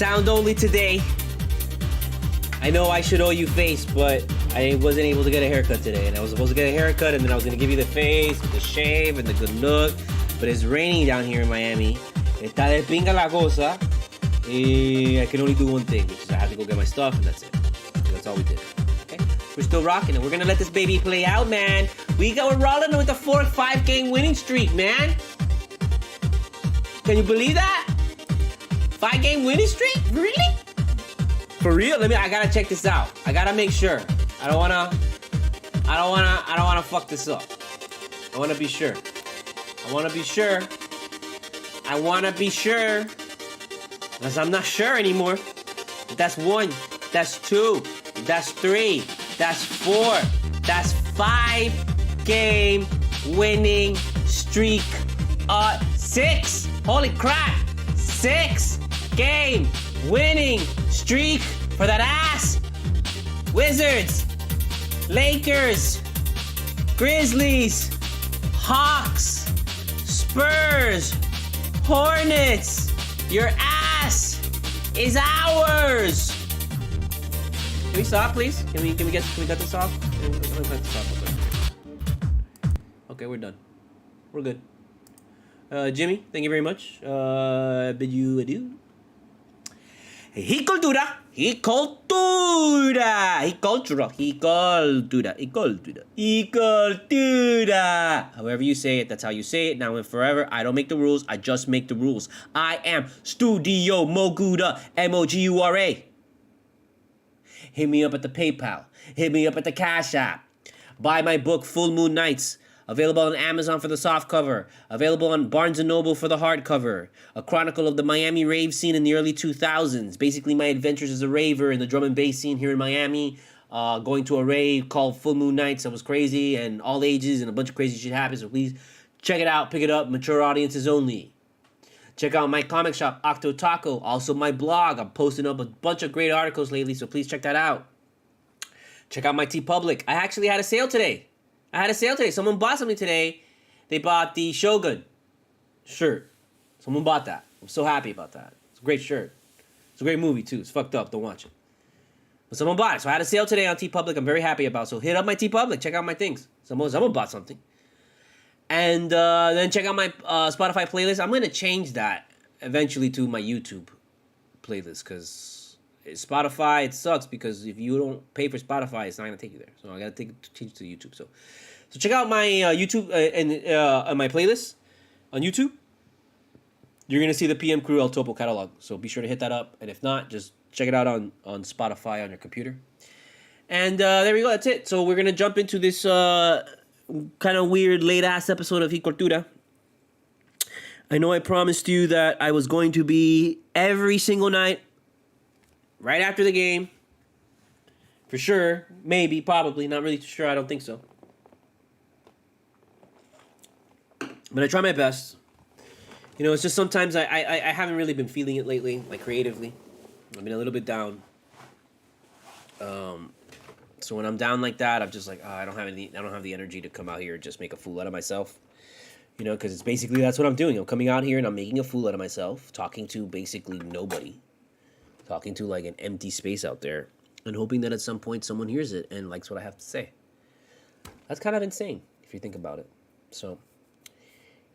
Sound only today. I know I should owe you face, but I wasn't able to get a haircut today. And I was supposed to get a haircut, and then I was going to give you the face, with the shave, and the good look. But it's raining down here in Miami. Está de pinga la cosa. I can only do one thing, which is I have to go get my stuff, and that's it. So that's all we did. Okay? We're still rocking, and we're going to let this baby play out, man. We're rolling with a 4-5 game winning streak, man. Can you believe that? 5-game winning streak? Really? For real? I gotta check this out. I gotta make sure. I don't wanna fuck this up. I wanna be sure. Because I'm not sure anymore. That's 1. That's 2. That's 3. That's 4. That's 5-game winning streak. 6. Holy crap. 6-game winning streak for that ass. Wizards, Lakers, Grizzlies, Hawks, Spurs, Hornets. Your ass is ours. Can we stop, please? Can we cut this off? Can we cut this off? Okay, we're done. We're good. Jimmy, thank you very much. Bid you adieu. Cultura. However you say it, that's how you say it. Now and forever, I don't make the rules. I just make the rules. I am studiomogura, MOGURA. Hit me up at the PayPal. Hit me up at the Cash App. Buy my book, Full Moon Nights. Available on Amazon for the softcover. Available on Barnes & Noble for the hardcover. A chronicle of the Miami rave scene in the early 2000s. Basically, my adventures as a raver in the drum and bass scene here in Miami. Going to a rave called Full Moon Nights. That was crazy, and all ages, and a bunch of crazy shit happened. So please check it out. Pick it up. Mature audiences only. Check out my comic shop, Octo Taco. Also my blog. I'm posting up a bunch of great articles lately, so please check that out. Check out my TeePublic. I actually had a sale today. Someone bought something today. They bought the Shogun shirt. Someone bought that. I'm so happy about that. It's a great shirt. It's a great movie, too. It's fucked up. Don't watch it. But someone bought it. So I had a sale today on TeePublic. I'm very happy about it. So hit up my TeePublic. Check out my things. Someone bought something. And then check out my Spotify playlist. I'm going to change that eventually to my YouTube playlist. Because Spotify, it sucks because if you don't pay for Spotify, it's not going to take you there. So I got to change to YouTube. So check out my YouTube and my playlist on YouTube. You're going to see the PM Crew El Topo catalog. So be sure to hit that up. And if not, just check it out on Spotify on your computer. And there we go. That's it. So we're going to jump into this kind of weird late-ass episode of Cultura. I know I promised you that I was going to be every single night right after the game. For sure. Maybe. Probably. Not really sure. I don't think so. But I try my best. You know, it's just sometimes I haven't really been feeling it lately, like creatively. I've been a little bit down. So when I'm down like that, I'm just like, I don't have the energy to come out here and just make a fool out of myself. You know, because it's basically that's what I'm doing. I'm coming out here and I'm making a fool out of myself, talking to basically nobody. Talking to like an empty space out there and hoping that at some point someone hears it and likes what I have to say. That's kind of insane if you think about it. So,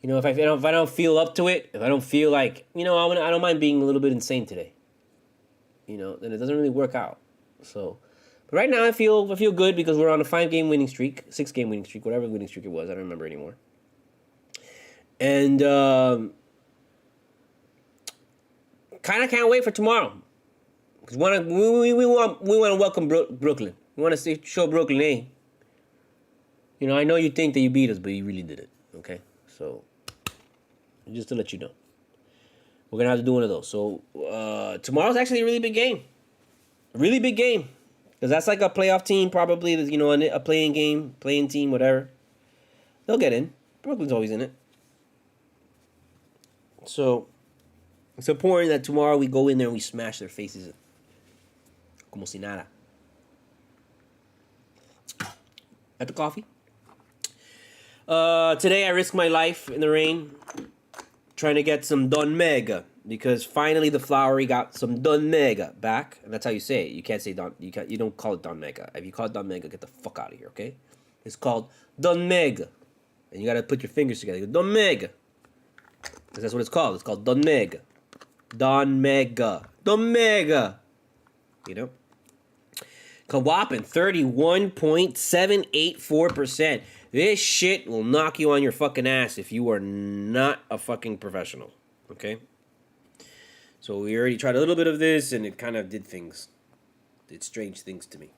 you know, if I don't feel up to it, if I don't feel like, you know, I don't mind being a little bit insane today. You know, then it doesn't really work out. So, but right now I feel good because we're on a 5-game winning streak, 6-game winning streak, whatever winning streak it was. I don't remember anymore. And kind of can't wait for tomorrow. Because we want to welcome Brooklyn. We want to show Brooklyn, hey, you know, I know you think that you beat us, but you really did it, okay? So, just to let you know. We're going to have to do one of those. So, tomorrow's actually a really big game. A really big game. Because that's like a playoff team, probably, you know, a playing game, playing team, whatever. They'll get in. Brooklyn's always in it. So, it's important that tomorrow we go in there and we smash their faces. Como si nada. At the coffee. Today I risked my life in the rain trying to get some Don Mega because finally the Flowery got some Don Mega back, and that's how you say it. You can't say Don. You don't call it Don Mega. If you call it Don Mega, get the fuck out of here, okay? It's called Don Mega, and you gotta put your fingers together. Don Mega, because that's what it's called. It's called Don Mega, Don Mega, Don Mega. You know, Kawapin 31.784%. This shit will knock you on your fucking ass if you are not a fucking professional. Okay? So we already tried a little bit of this, and it kind of did strange things to me.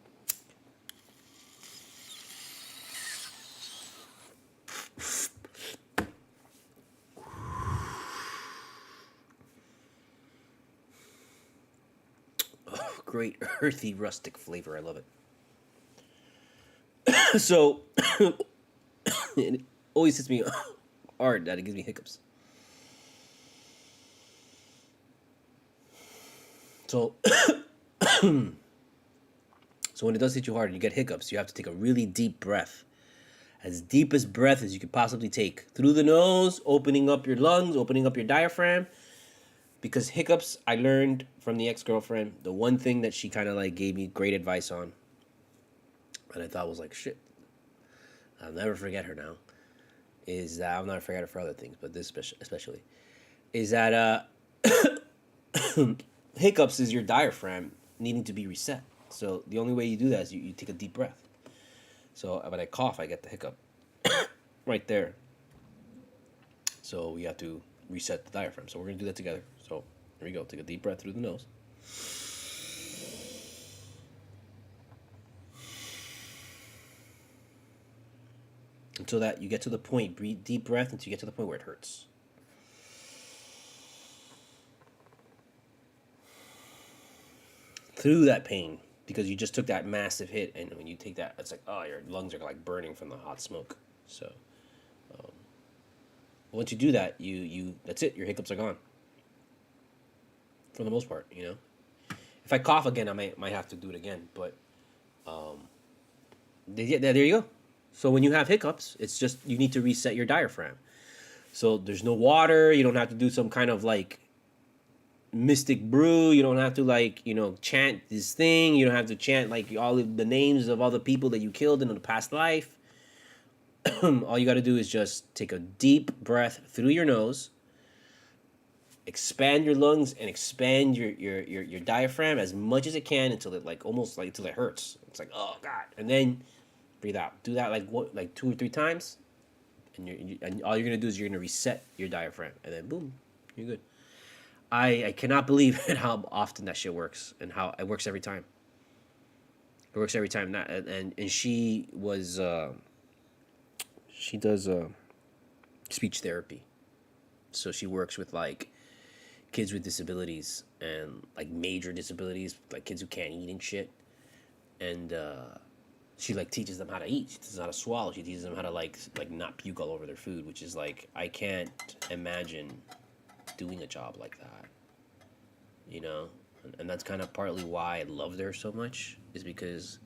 Oh, great earthy rustic flavor. I love it. So, it always hits me hard that it gives me hiccups. So, so when it does hit you hard and you get hiccups, you have to take a really deep breath. As deepest breath as you could possibly take. Through the nose, opening up your lungs, opening up your diaphragm. Because hiccups, I learned from the ex-girlfriend, the one thing that she kind of like gave me great advice on, and I thought was like, shit, I'll never forget her now, is that, I'll never forget her for other things, but this especially, is that hiccups is your diaphragm needing to be reset. So the only way you do that is you take a deep breath. So when I cough, I get the hiccup right there. So we have to reset the diaphragm. So we're going to do that together. So here we go. Take a deep breath through the nose. Until that you get to the point, breathe deep breath until you get to the point where it hurts. Through that pain, because you just took that massive hit, and when you take that, it's like, oh, your lungs are like burning from the hot smoke. So once you do that, you that's it. Your hiccups are gone. For the most part, you know. If I cough again, I might have to do it again. But there you go. So when you have hiccups, it's just you need to reset your diaphragm. So there's no water. You don't have to do some kind of like mystic brew. You don't have to like, you know, chant this thing. You don't have to chant like all of the names of all the people that you killed in the past life. All you got to do is just take a deep breath through your nose, expand your lungs, and expand your diaphragm as much as it can until it like almost like until it hurts. It's like, oh God, and then breathe out. Do that like 2 or 3 times, and all you're gonna do is you're gonna reset your diaphragm, and then boom, you're good. I cannot believe how often that shit works and how it works every time. It works every time. And she was. She does speech therapy. So she works with like kids with disabilities and like major disabilities, like kids who can't eat and shit. And she like teaches them how to eat. She teaches them how to swallow. She teaches them how to like not puke all over their food, which is like, I can't imagine doing a job like that. You know? And that's kind of partly why I loved her so much, is because,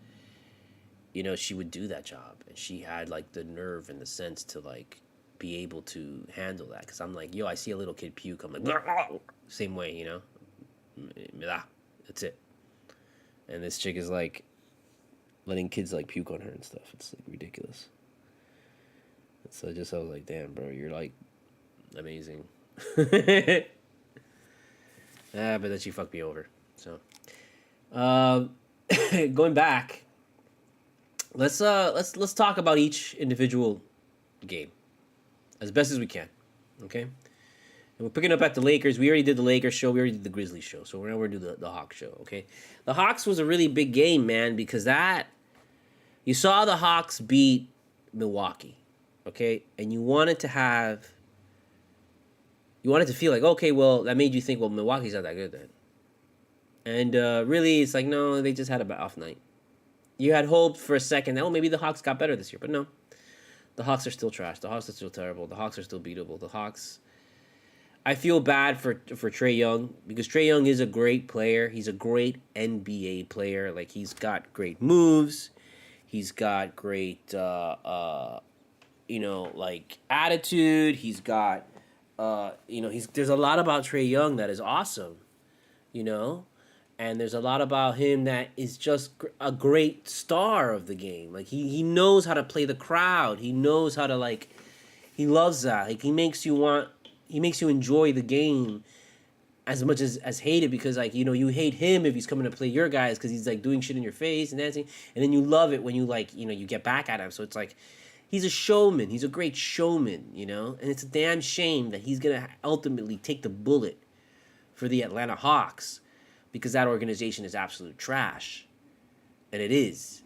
you know, she would do that job, and she had like the nerve and the sense to like be able to handle that. Because I'm like, yo, I see a little kid puke, I'm like, same way, you know, that's it. And this chick is like letting kids like puke on her and stuff. It's like ridiculous. And so I was like, damn, bro, you're like amazing. But then she fucked me over. So going back. Let's talk about each individual game as best as we can, okay? And we're picking up at the Lakers. We already did the Lakers show. We already did the Grizzlies show. So now we're going to do the Hawks show, okay? The Hawks was a really big game, man, because you saw the Hawks beat Milwaukee, okay? And you wanted to feel like, okay, well, that made you think, well, Milwaukee's not that good then. And really, it's like, no, they just had an off night. You had hoped for a second, oh, maybe the Hawks got better this year. But no. The Hawks are still trash. The Hawks are still terrible. The Hawks are still beatable. The Hawks... I feel bad for Trae Young, because Trae Young is a great player. He's a great NBA player. Like, he's got great moves. He's got great, like, attitude. He's got there's a lot about Trae Young that is awesome, you know, and there's a lot about him that is just a great star of the game. Like he knows how to play the crowd. He knows how to he loves that. Like he makes you enjoy the game as much as hate it, because you hate him if he's coming to play your guys because he's doing shit in your face and dancing, and then you love it when you you get back at him. So it's he's a showman. He's a great showman, and it's a damn shame that he's gonna ultimately take the bullet for the Atlanta Hawks, because that organization is absolute trash, and it is.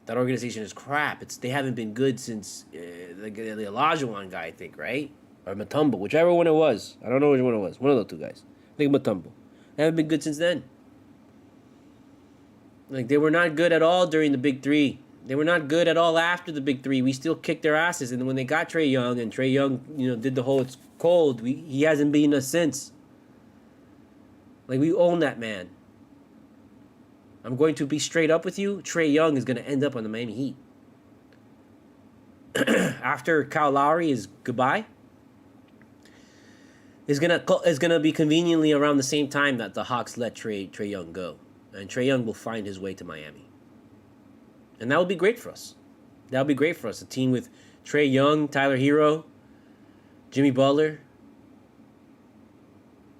That organization is crap. They haven't been good since the Olajuwon guy, I think, right? Or Mutombo, whichever one it was. I don't know which one it was. One of those two guys. I think Mutombo. They haven't been good since then. They were not good at all during the Big Three. They were not good at all after the Big Three. We still kicked their asses. And when they got Trae Young, and Trae Young, did the whole it's cold, he hasn't beaten us since. We own that man. I'm going to be straight up with you. Trae Young is going to end up on the Miami Heat. After Kyle Lowry is goodbye, is gonna be conveniently around the same time that the Hawks let Trae Young go. And Trae Young will find his way to Miami. And that would be great for us. That would be great for us. A team with Trae Young, Tyler Herro, Jimmy Butler,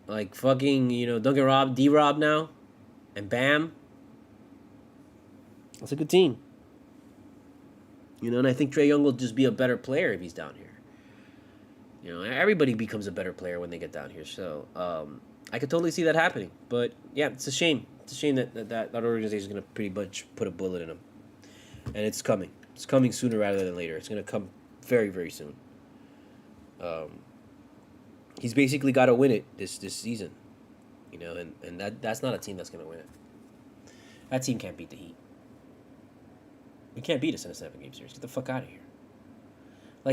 fucking, Duncan D-Rob now, and Bam. That's a good team. And I think Trae Young will just be a better player if he's down here. Everybody becomes a better player when they get down here. So I could totally see that happening. But yeah, it's a shame. It's a shame that organization is going to pretty much put a bullet in him. And it's coming. It's coming sooner rather than later. It's going to come very, very soon. He's basically got to win it this season. And that's not a team that's going to win it. That team can't beat the Heat. You can't beat us in a 7-game series. Get the fuck out of here.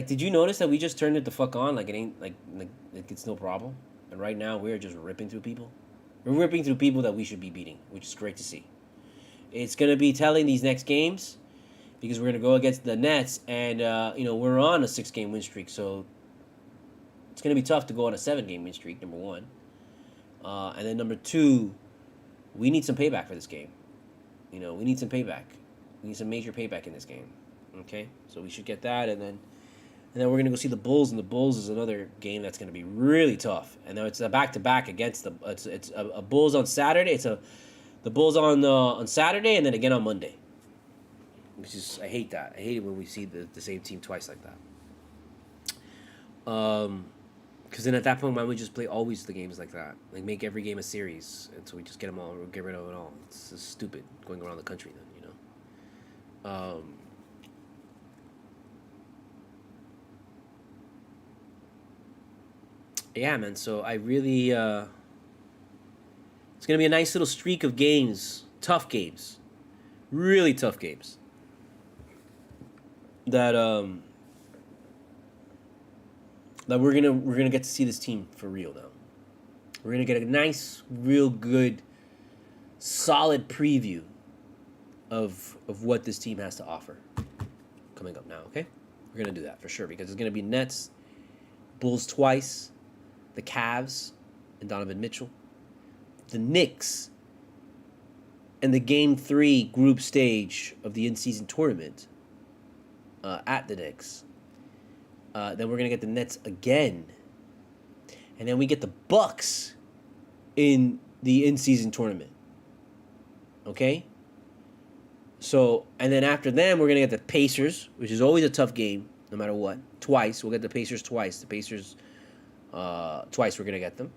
Did you notice that we just turned it the fuck on? It ain't it's no problem. And right now we're just ripping through people. We're ripping through people that we should be beating, which is great to see. It's gonna be telling these next games, because we're gonna go against the Nets, and we're on a 6-game win streak, so it's gonna be tough to go on a 7-game win streak. Number one, and then number two, we need some payback for this game. We need some payback. We need some major payback in this game. Okay, so we should get that, and then we're gonna go see the Bulls, and the Bulls is another game that's gonna be really tough. And now it's a back-to-back against the. It's a Bulls on Saturday. It's the Bulls on Saturday, and then again on Monday. Which is, I hate that. I hate it when we see the same team twice like that. Because then at that point, why don't we just play always the games like that? Make every game a series, and so we just get them all, or get rid of it all. It's just stupid going around the country then. Yeah, man, so I really, it's going to be a nice little streak of games, tough games, really tough games, that we're gonna get to see this team for real now. We're going to get a nice, real good, solid preview of what this team has to offer coming up now, okay? We're going to do that for sure, because it's going to be Nets, Bulls twice, the Cavs and Donovan Mitchell, the Knicks, and the Game 3 group stage of the in-season tournament at the Knicks. Then we're going to get the Nets again. And then we get the Bucks in the in-season tournament. Okay? So, and then after them, we're going to get the Pacers, which is always a tough game, no matter what. Twice. We'll get the Pacers twice. The Pacers, twice we're going to get them.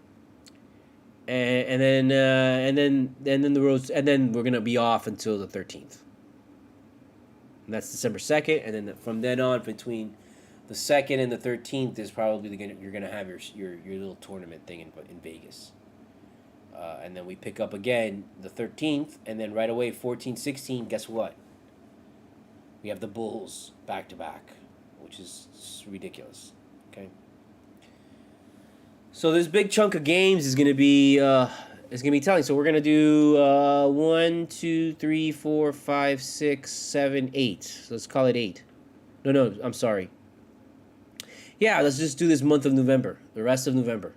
And then the Rose, and then we're going to be off until the 13th. And that's December 2nd. And then from then on, between the 2nd and the 13th is probably you're going to have your little tournament thing in Vegas. And then we pick up again the 13th, and then right away, 14, 16, guess what? We have the Bulls back-to-back, which is ridiculous, okay? So this big chunk of games is going to be telling. So we're going to do 1, 2, 3, 4, 5, 6, 7, 8. So let's call it 8. No, I'm sorry. Yeah, let's just do this month of November, the rest of November.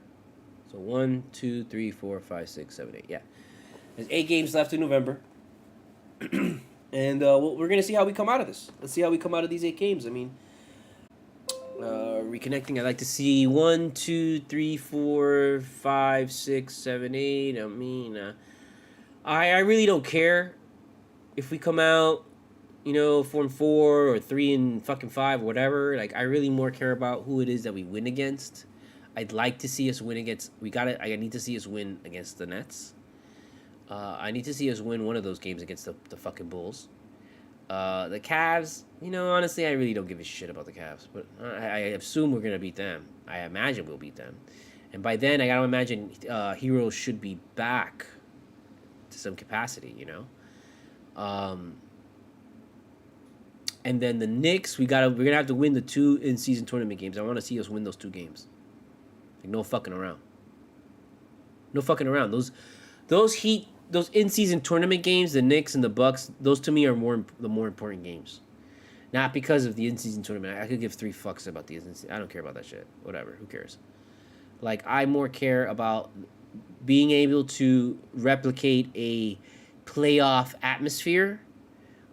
So 1, 2, 3, 4, 5, 6, 7, 8. Yeah, there's 8 games left in November, and we're gonna see how we come out of this. Let's see how we come out of these 8 games. I mean, reconnecting. I'd like to see 1, 2, 3, 4, 5, 6, 7, 8. I mean, I really don't care if we come out, 4-4 or 3-5 or whatever. Like, I really more care about who it is that we win against. I'd like to see us win against. I need to see us win against the Nets. I need to see us win one of those games against the fucking Bulls. The Cavs, honestly, I really don't give a shit about the Cavs. But I assume we're gonna beat them. I imagine we'll beat them, and by then I gotta imagine Herro should be back to some capacity. And then the Knicks, we're gonna have to win the 2 in-season tournament games. I want to see us win those 2 games. Like, no fucking around. No fucking around. Those in-season tournament games, the Knicks and the Bucks, those to me are the more important games. Not because of the in-season tournament. I could give 3 fucks about the in-season. I don't care about that shit. Whatever. Who cares? Like, I more care about being able to replicate a playoff atmosphere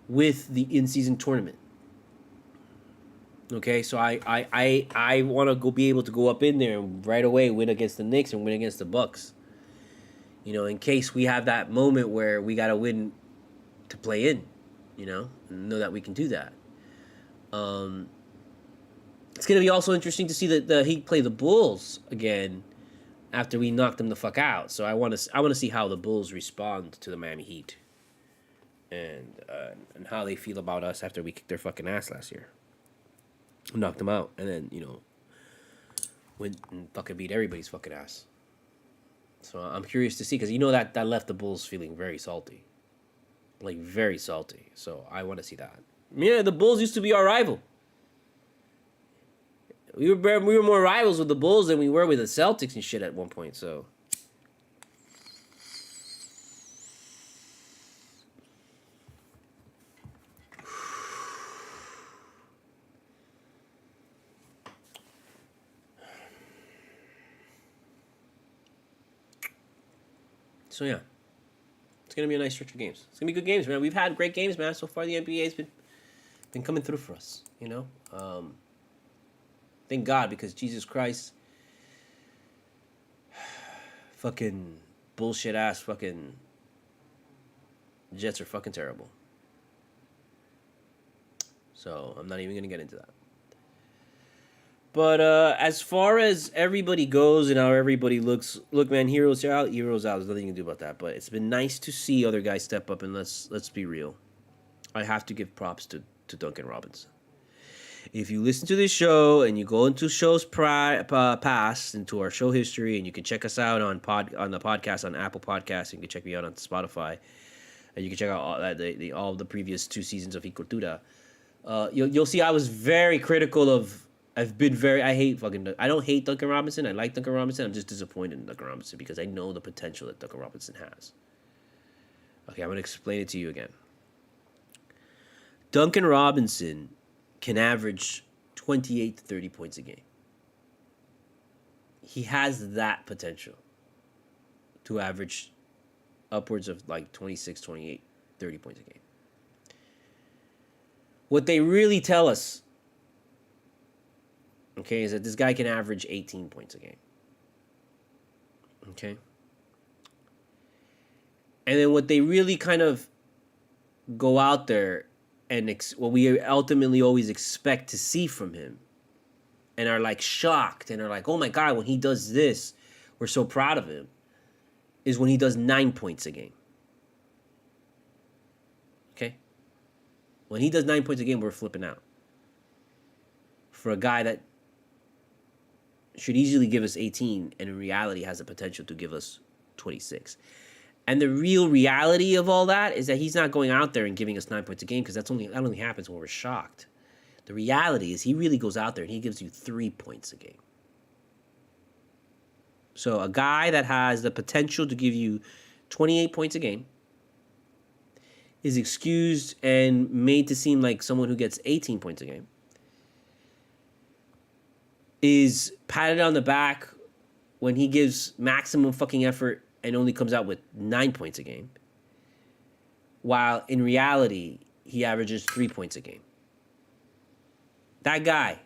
with the in-season tournament. Okay, so I want to be able to go up in there and right away win against the Knicks and win against the Bucks. In case we have that moment where we got to win to play in, and know that we can do that. It's going to be also interesting to see the Heat play the Bulls again after we knock them the fuck out. So I want to see how the Bulls respond to the Miami Heat and how they feel about us after we kicked their fucking ass last year. Knocked them out, and then, went and fucking beat everybody's fucking ass. So I'm curious to see, because that left the Bulls feeling very salty. Like, very salty. So I want to see that. Yeah, the Bulls used to be our rival. We were more rivals with the Bulls than we were with the Celtics and shit at one point, so... So yeah, it's gonna be a nice stretch of games. It's gonna be good games, man. We've had great games, man. So far, the NBA's been coming through for us. Thank God, because Jesus Christ, fucking bullshit ass fucking Jets are fucking terrible. So I'm not even gonna get into that. But as far as everybody goes and how everybody looks, look, man, Herro's out. There's nothing you can do about that. But it's been nice to see other guys step up, and let's be real. I have to give props to Duncan Robinson. If you listen to this show and you go into shows past, into our show history, and you can check us out on the podcast on Apple Podcasts, and you can check me out on Spotify, and you can check out all the previous 2 seasons of Cultura. You'll see I was very critical of. I don't hate Duncan Robinson. I like Duncan Robinson. I'm just disappointed in Duncan Robinson because I know the potential that Duncan Robinson has. Okay, I'm going to explain it to you again. Duncan Robinson can average 28 to 30 points a game. He has that potential to average upwards of like 26, 28, 30 points a game. What they really tell us, okay, is that this guy can average 18 points a game. Okay? And then what they really kind of go out there and what we ultimately always expect to see from him and are like shocked and are like, oh my God, when he does this, we're so proud of him, is when he does 9 points a game. Okay? When he does 9 points a game, we're flipping out. For a guy that should easily give us 18 and in reality has the potential to give us 26. And the real reality of all that is that he's not going out there and giving us 9 points a game because that only happens when we're shocked. The reality is he really goes out there and he gives you 3 points a game. So a guy that has the potential to give you 28 points a game is excused and made to seem like someone who gets 18 points a game. is patted on the back when he gives maximum fucking effort and only comes out with 9 points a game, while in reality, he averages 3 points a game. That guy,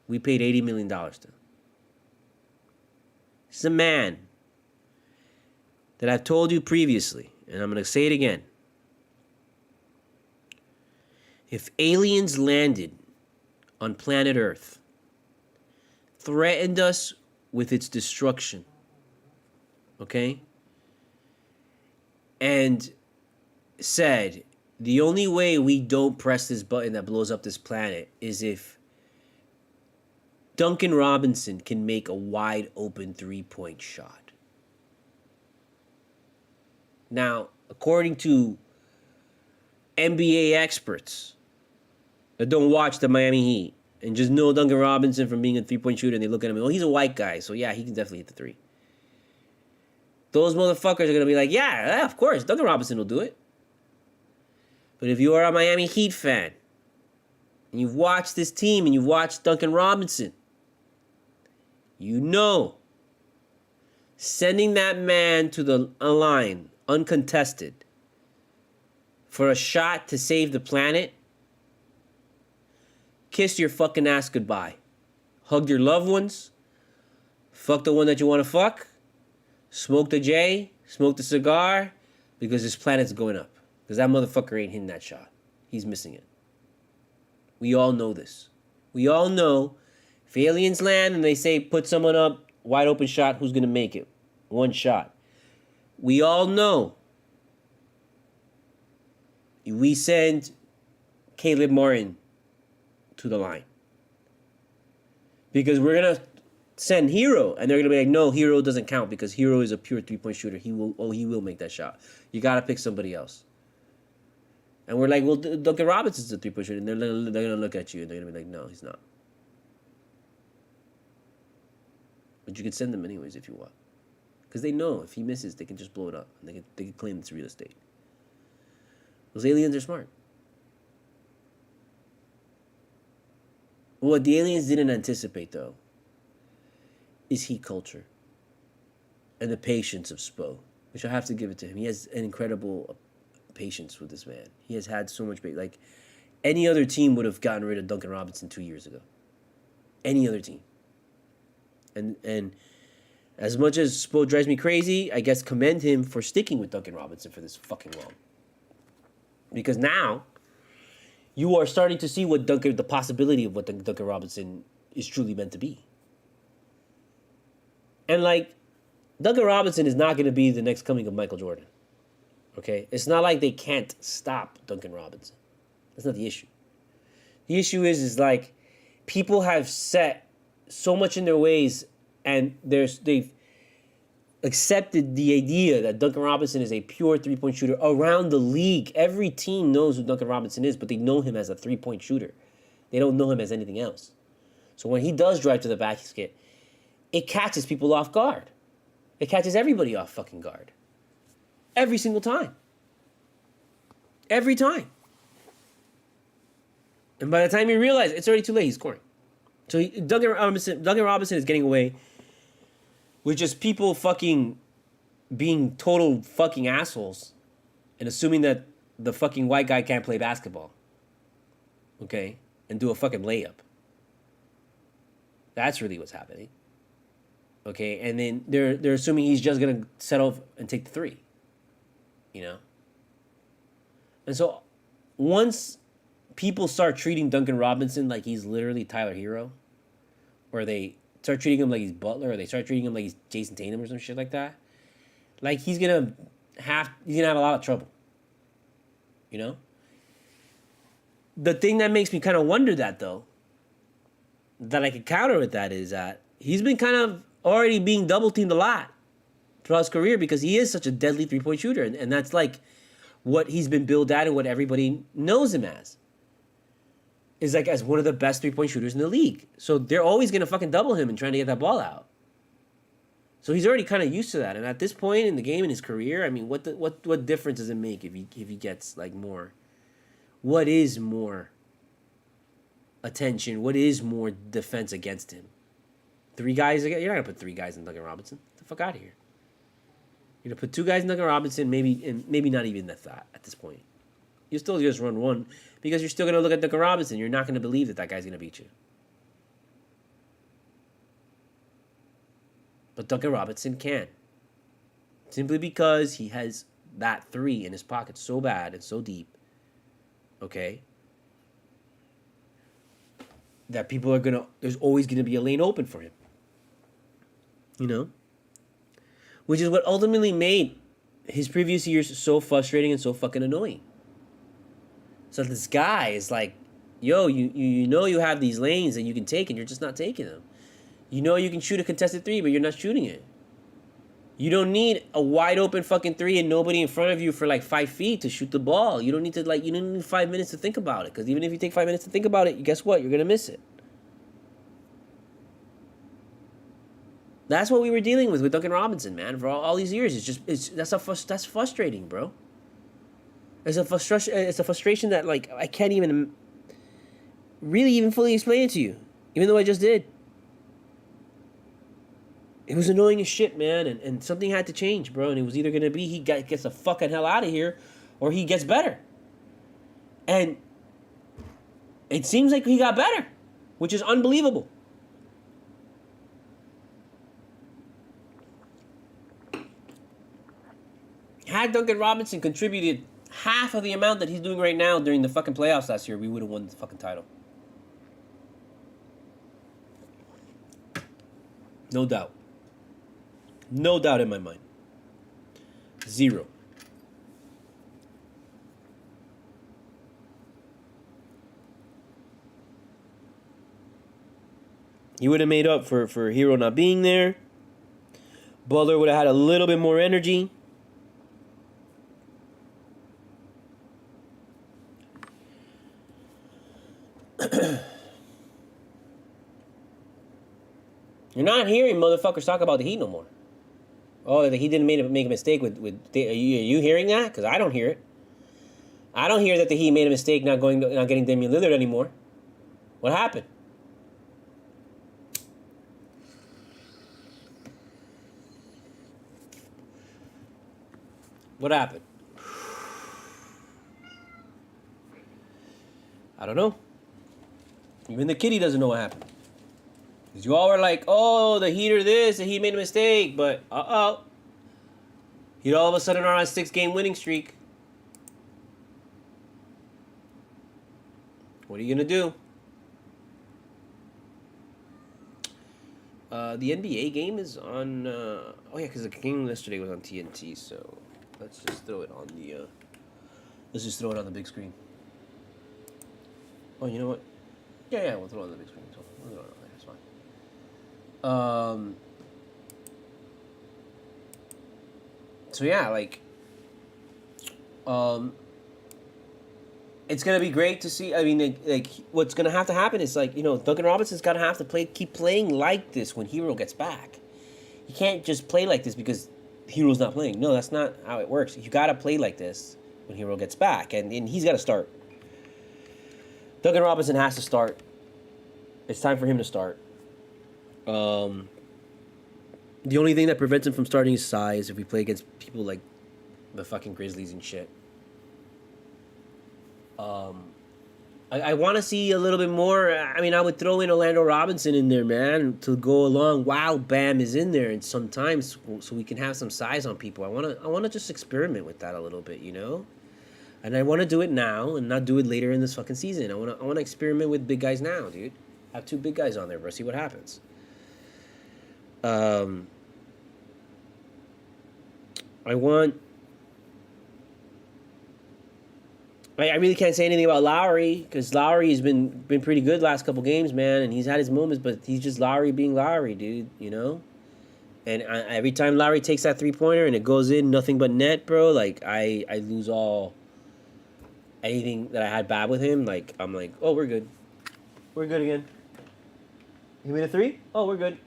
we paid $80 million to. This is a man that I've told you previously, and I'm going to say it again. If aliens landed on planet Earth, threatened us with its destruction, okay? And said, the only way we don't press this button that blows up this planet is if Duncan Robinson can make a wide open 3-point shot. Now, according to NBA experts that don't watch the Miami Heat and just know Duncan Robinson from being a 3-point shooter, and they look at him and, oh, he's a white guy, so yeah, he can definitely hit the three. Those motherfuckers are going to be like, yeah, of course, Duncan Robinson will do it. But if you are a Miami Heat fan, and you've watched this team, and you've watched Duncan Robinson, you know sending that man to the line, uncontested, for a shot to save the planet, kiss your fucking ass goodbye. Hug your loved ones. Fuck the one that you want to fuck. Smoke the J. Smoke the cigar. Because this planet's going up. Because that motherfucker ain't hitting that shot. He's missing it. We all know this. We all know if aliens land and they say put someone up, wide open shot, who's going to make it? One shot. We all know we send Caleb Martin to the line. Because we're going to send Herro, and they're going to be like, no, Herro doesn't count because Herro is a pure 3-point shooter. He will make that shot. You got to pick somebody else. And we're like, well, Duncan Robinson's a 3-point shooter. And they're going to look at you, and they're going to be like, no, he's not. But you can send them anyways if you want. Because they know if he misses, they can just blow it up. And they can claim it's real estate. Those aliens are smart. What the aliens didn't anticipate, though, is heat culture. And the patience of Spo. Which I have to give it to him. He has an incredible patience with this man. He has had so much patience. Like, any other team would have gotten rid of Duncan Robinson 2 years ago. Any other team. And as much as Spo drives me crazy, I guess commend him for sticking with Duncan Robinson for this fucking long. Because now, you are starting to see the possibility of what Duncan Robinson is truly meant to be. And like, Duncan Robinson is not going to be the next coming of Michael Jordan. Okay? It's not like they can't stop Duncan Robinson. That's not the issue. The issue is like, people have set so much in their ways, and they've accepted the idea that Duncan Robinson is a pure 3-point shooter around the league. Every team knows who Duncan Robinson is, but they know him as a 3-point shooter. They don't know him as anything else. So when he does drive to the basket, it catches people off guard. It catches everybody off fucking guard. Every single time. Every time. And by the time you realize, it's already too late, he's scoring. So Duncan Robinson is getting away with just people fucking being total fucking assholes and assuming that the fucking white guy can't play basketball. Okay? And do a fucking layup. That's really what's happening. Okay? And then they're assuming he's just going to settle and take the three. You know? And so once people start treating Duncan Robinson like he's literally Tyler Herro, or they start treating him like he's Butler, or they start treating him like he's Jason Tatum or some shit like that, like he's gonna have a lot of trouble. You know? The thing that makes me kind of wonder that, though, that I could counter with that is that he's been kind of already being double teamed a lot throughout his career because he is such a deadly 3-point shooter, and that's like what he's been billed at and what everybody knows him as. Is like as one of the best 3-point shooters in the league. So they're always going to fucking double him and trying to get that ball out. So he's already kind of used to that. And at this point in the game, in his career, I mean, what difference does it make if he gets like more? What is more? attention, what is more defense against him? 3 guys again? You're not gonna put 3 guys in Duncan Robinson. Get the fuck out of here. You're gonna put 2 guys in Duncan Robinson, maybe not even that at this point. You still just run 1 because you're still gonna look at Duncan Robinson. You're not gonna believe that guy's gonna beat you. But Duncan Robinson can. Simply because he has that 3 in his pocket so bad and so deep. Okay? That people are gonna, there's always gonna be a lane open for him. You know? Which is what ultimately made his previous years so frustrating and so fucking annoying. So this guy is like, yo, you know you have these lanes that you can take and you're just not taking them. You know you can shoot a contested 3, but you're not shooting it. You don't need a wide open fucking 3 and nobody in front of you for like 5 feet to shoot the ball. You don't need to you don't need 5 minutes to think about it. Because even if you take 5 minutes to think about it, guess what? You're going to miss it. That's what we were dealing with Duncan Robinson, man, for all these years. That's frustrating, bro. It's a frustration that like I can't even really even fully explain it to you, even though I just did. It was annoying as shit, man, and something had to change, bro. And it was either gonna be he gets the fucking hell out of here, or he gets better. And it seems like he got better, which is unbelievable. Had Duncan Robinson contributed half of the amount that he's doing right now during the fucking playoffs last year, we would have won the fucking title. No doubt. No doubt in my mind. 0. He would have made up for Herro not being there. Butler would have had a little bit more energy. You're not hearing motherfuckers talk about the Heat no more. Oh, he didn't make a mistake with are you hearing that? Because I don't hear it. I don't hear that the Heat made a mistake not getting Damian Lillard anymore. What happened? What happened? I don't know. Even the kitty doesn't know what happened. Because you all were like, oh, the Heat are this, the Heat made a mistake. But, Heat all of a sudden are on a 6-game winning streak. What are you going to do? The NBA game is on... oh, yeah, because the game yesterday was on TNT, so let's just throw it on the... let's just throw it on the big screen. Oh, you know what? Yeah, we'll throw it on the big screen. So we'll throw it on there. It's fine. So yeah, like, it's gonna be great to see. I mean, like what's gonna have to happen is like, you know, Duncan Robinson's gonna have to keep playing like this when Herro gets back. He can't just play like this because Herro's not playing. No, that's not how it works. You gotta play like this when Herro gets back, and he's gotta start. Duncan Robinson has to start. It's time for him to start. The only thing that prevents him from starting is size if we play against people like the fucking Grizzlies and shit. I want to see a little bit more. I mean, I would throw in Orlando Robinson in there, man, to go along while Bam is in there, and sometimes so we can have some size on people. I want to just experiment with that a little bit, you know. And I want to do it now and not do it later in this fucking season. I want to experiment with big guys now, dude. Have 2 big guys on there, bro. See what happens. I really can't say anything about Lowry because Lowry has been pretty good last couple games, man, and he's had his moments, but he's just Lowry being Lowry, dude, you know? And every time Lowry takes that 3-pointer and it goes in, nothing but net, bro, like, I lose anything that I had bad with him. Like, I'm like, oh, we're good. We're good again. He made a 3? Oh, we're good.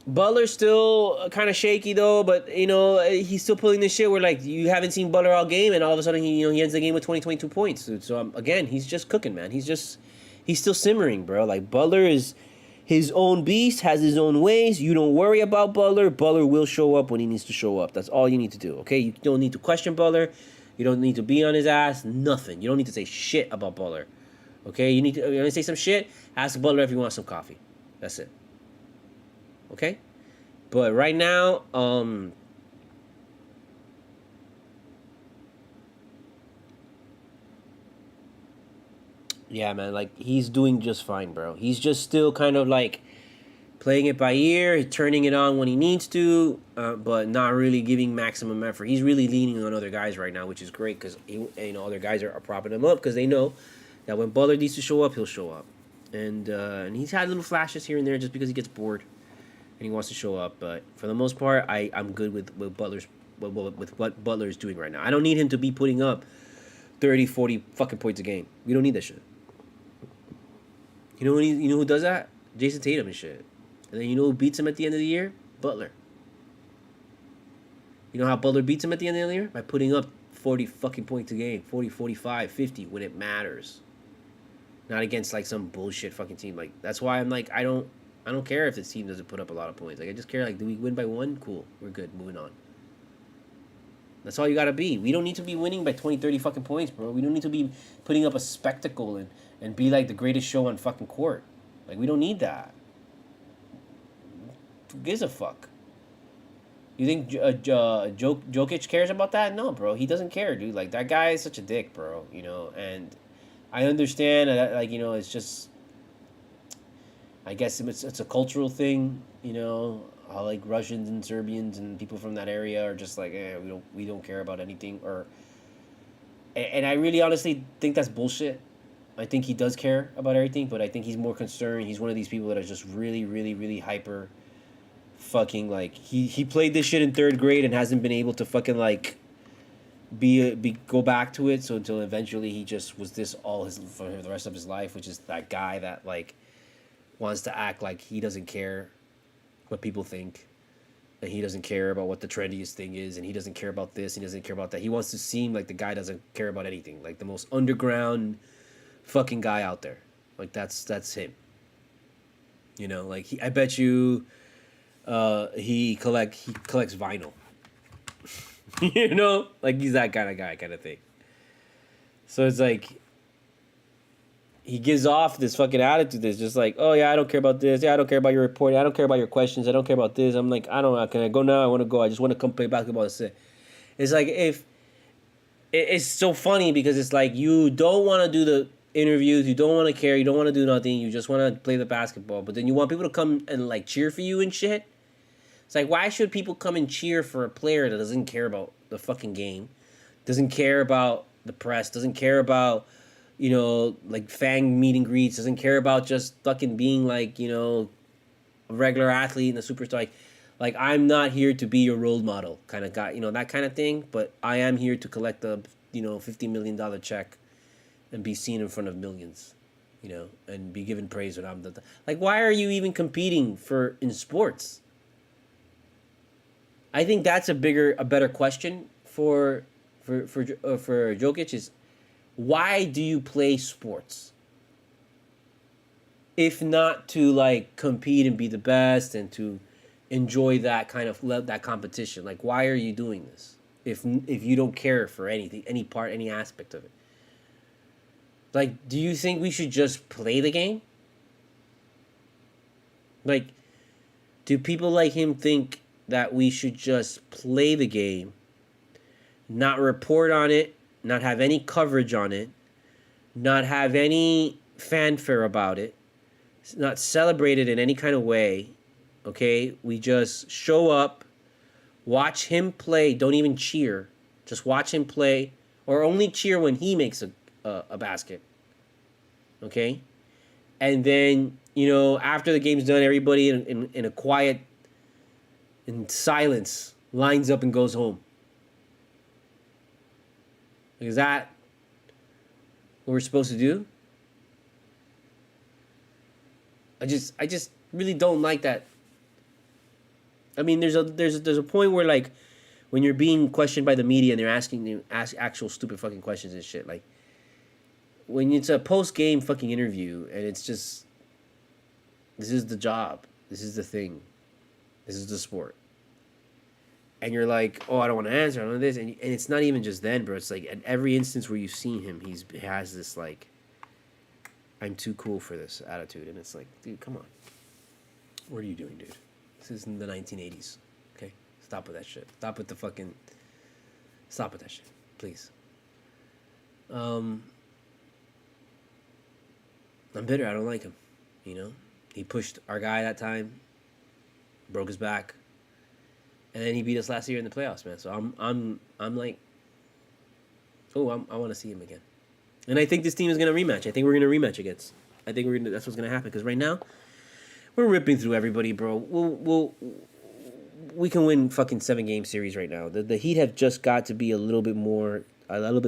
Butler's still kind of shaky though, but you know he's still pulling this shit where like you haven't seen Butler all game, and all of a sudden he ends the game with 22 points. So again, he's just cooking, man. He's still simmering, bro. Like Butler is his own beast, has his own ways. You don't worry about Butler. Butler will show up when he needs to show up. That's all you need to do. Okay, you don't need to question Butler. You don't need to be on his ass. Nothing. You don't need to say shit about Butler. Okay, you want to say some shit. Ask Butler if you want some coffee. That's it. Okay, but right now, yeah, man, like he's doing just fine, bro. He's just still kind of like playing it by ear, turning it on when he needs to, but not really giving maximum effort. He's really leaning on other guys right now, which is great because other guys are propping him up because they know that when Butler needs to show up, he'll show up, and he's had little flashes here and there just because he gets bored and he wants to show up. But for the most part, I'm good with what Butler's doing right now. I don't need him to be putting up 30, 40 fucking points a game. We don't need that shit. You know who does that? Jason Tatum and shit. And then you know who beats him at the end of the year? Butler. You know how Butler beats him at the end of the year? By putting up 40 fucking points a game. 40, 45, 50 when it matters. Not against like some bullshit fucking team. Like that's why I'm like I don't care if this team doesn't put up a lot of points. Like I just care like do we win by 1? Cool. We're good. Moving on. That's all you gotta be. We don't need to be winning by 20, 30 fucking points, bro. We don't need to be putting up a spectacle and be like the greatest show on fucking court. Like we don't need that. Who gives a fuck? You think Jokic cares about that? No, bro. He doesn't care, dude. Like that guy is such a dick, bro. You know, and I understand that, like, you know, it's just, I guess it's a cultural thing, you know. How like Russians and Serbians and people from that area are just like, we don't care about anything, and I really honestly think that's bullshit. I think he does care about everything, but I think he's more concerned. He's one of these people that are just really, really, really hyper, fucking like he played this shit in 3rd grade and hasn't been able to fucking like go back to it. So until eventually he just was this all for the rest of his life, which is that guy that like wants to act like he doesn't care what people think, and he doesn't care about what the trendiest thing is, and he doesn't care about this, he doesn't care about that. He wants to seem like the guy doesn't care about anything, like the most underground fucking guy out there. Like that's him. You know, like I bet you he collects vinyl. You know, like he's that kind of guy, kind of thing. So it's like he gives off this fucking attitude that's just like, oh yeah, I don't care about this. Yeah, I don't care about your reporting. I don't care about your questions. I don't care about this. I'm like, I don't know. Can I go now? I want to go. I just want to come play basketball. That's it. It's like it's so funny because it's like you don't want to do the interviews. You don't want to care. You don't want to do nothing. You just want to play the basketball. But then you want people to come and like cheer for you and shit. It's like, why should people come and cheer for a player that doesn't care about the fucking game, doesn't care about the press, doesn't care about, you know, like fan meet and greets, doesn't care about just fucking being like, you know, a regular athlete and a superstar. Like I'm not here to be your role model kind of guy, you know, that kind of thing. But I am here to collect a, you know, $50 million check and be seen in front of millions, you know, and be given praise when I'm the like. Why are you even competing in sports? I think that's a better question for Jokic is, why do you play sports? If not to like compete and be the best and to enjoy that kind of that competition, like why are you doing this? If you don't care for anything, any part, any aspect of it, like, do you think we should just play the game? Like, do people like him think that we should just play the game, not report on it, not have any coverage on it, not have any fanfare about it, not celebrate it in any kind of way, okay? We just show up, watch him play, don't even cheer, just watch him play, or only cheer when he makes a basket, okay? And then, you know, after the game's done, everybody in a quiet, in silence, lines up and goes home. Is that what we're supposed to do? I just really don't like that I mean, there's a point where like when you're being questioned by the media and they're asking you actual stupid fucking questions and shit, like when it's a post game fucking interview and it's just this is the job, this is the thing, this is the sport, and you're like, oh, I don't want to answer, I don't know this, and it's not even just then, bro. It's like at every instance where you've seen him, he has this like, I'm too cool for this attitude, and it's like, dude, come on, what are you doing, dude? This is in the 1980s, okay? Stop with that shit. Stop with that shit, please. I'm bitter. I don't like him. You know, he pushed our guy that time, broke his back, and then he beat us last year in the playoffs, man. So I'm like, oh, I want to see him again, and I think this team is gonna rematch. I think we're gonna rematch against. That's what's gonna happen because right now, we're ripping through everybody, bro. We can win fucking 7-game series right now. The Heat have just got to be a little bit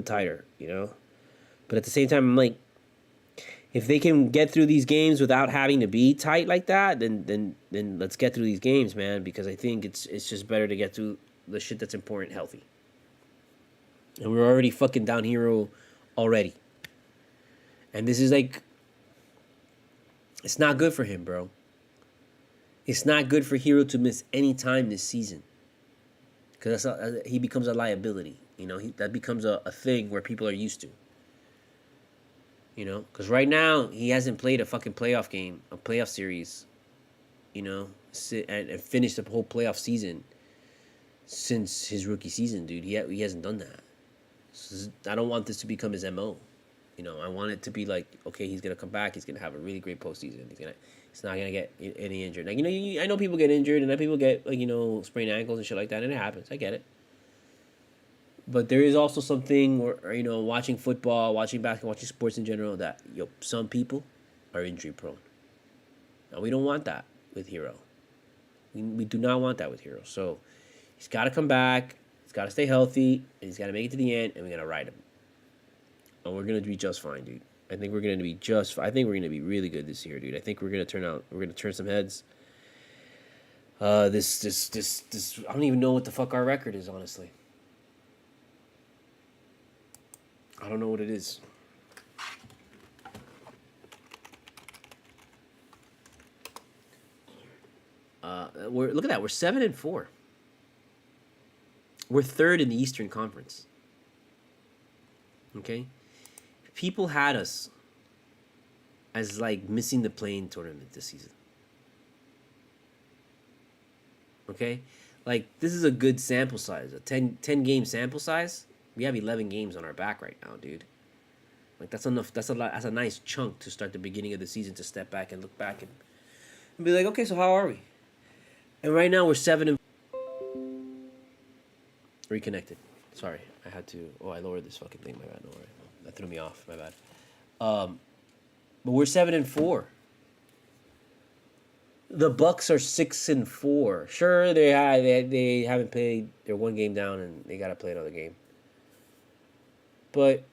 tighter, you know. But at the same time, I'm like, if they can get through these games without having to be tight like that, then let's get through these games, man. Because I think it's just better to get through the shit that's important healthy. And we're already fucking down Herro already. And this is like, it's not good for him, bro. It's not good for Herro to miss any time this season. Because he becomes a liability. You know, that becomes a thing where people are used to. You know, because right now he hasn't played a fucking playoff game, a playoff series, you know, and finished the whole playoff season since his rookie season, dude. He hasn't done that. So I don't want this to become his MO. You know, I want it to be like, okay, he's gonna come back. He's gonna have a really great postseason. He's not gonna get any injured. Like, you know, I know people get injured and then people get like, you know, sprained ankles and shit like that, and it happens. I get it. But there is also something where, you know, watching football, watching basketball, watching sports in general, that some people are injury prone. And we don't want that with Herro. We do not want that with Herro. So he's got to come back. He's got to stay healthy. And he's got to make it to the end. And we're going to ride him. And we're going to be just fine, dude. I think we're going to be I think we're going to be really good this year, dude. I think we're going to turn some heads. This I don't even know what the fuck our record is, honestly. I don't know what it is. Look at that. We're 7-4. We're third in the Eastern Conference. Okay, people had us as like missing the play-in tournament this season. Okay, like this is a good sample size, a 10 game sample size. We have 11 games on our back right now, dude. Like, that's enough. That's a nice chunk to start the beginning of the season, to step back and look back and be like, okay, so how are we? And right now we're 7 reconnected. Sorry, I had to. Oh, I lowered this fucking thing. My bad. No worry. That threw me off. My bad. But we're 7-4. The Bucks are 6-4. Sure, they haven't played. They're 1 game down and they gotta play another game. But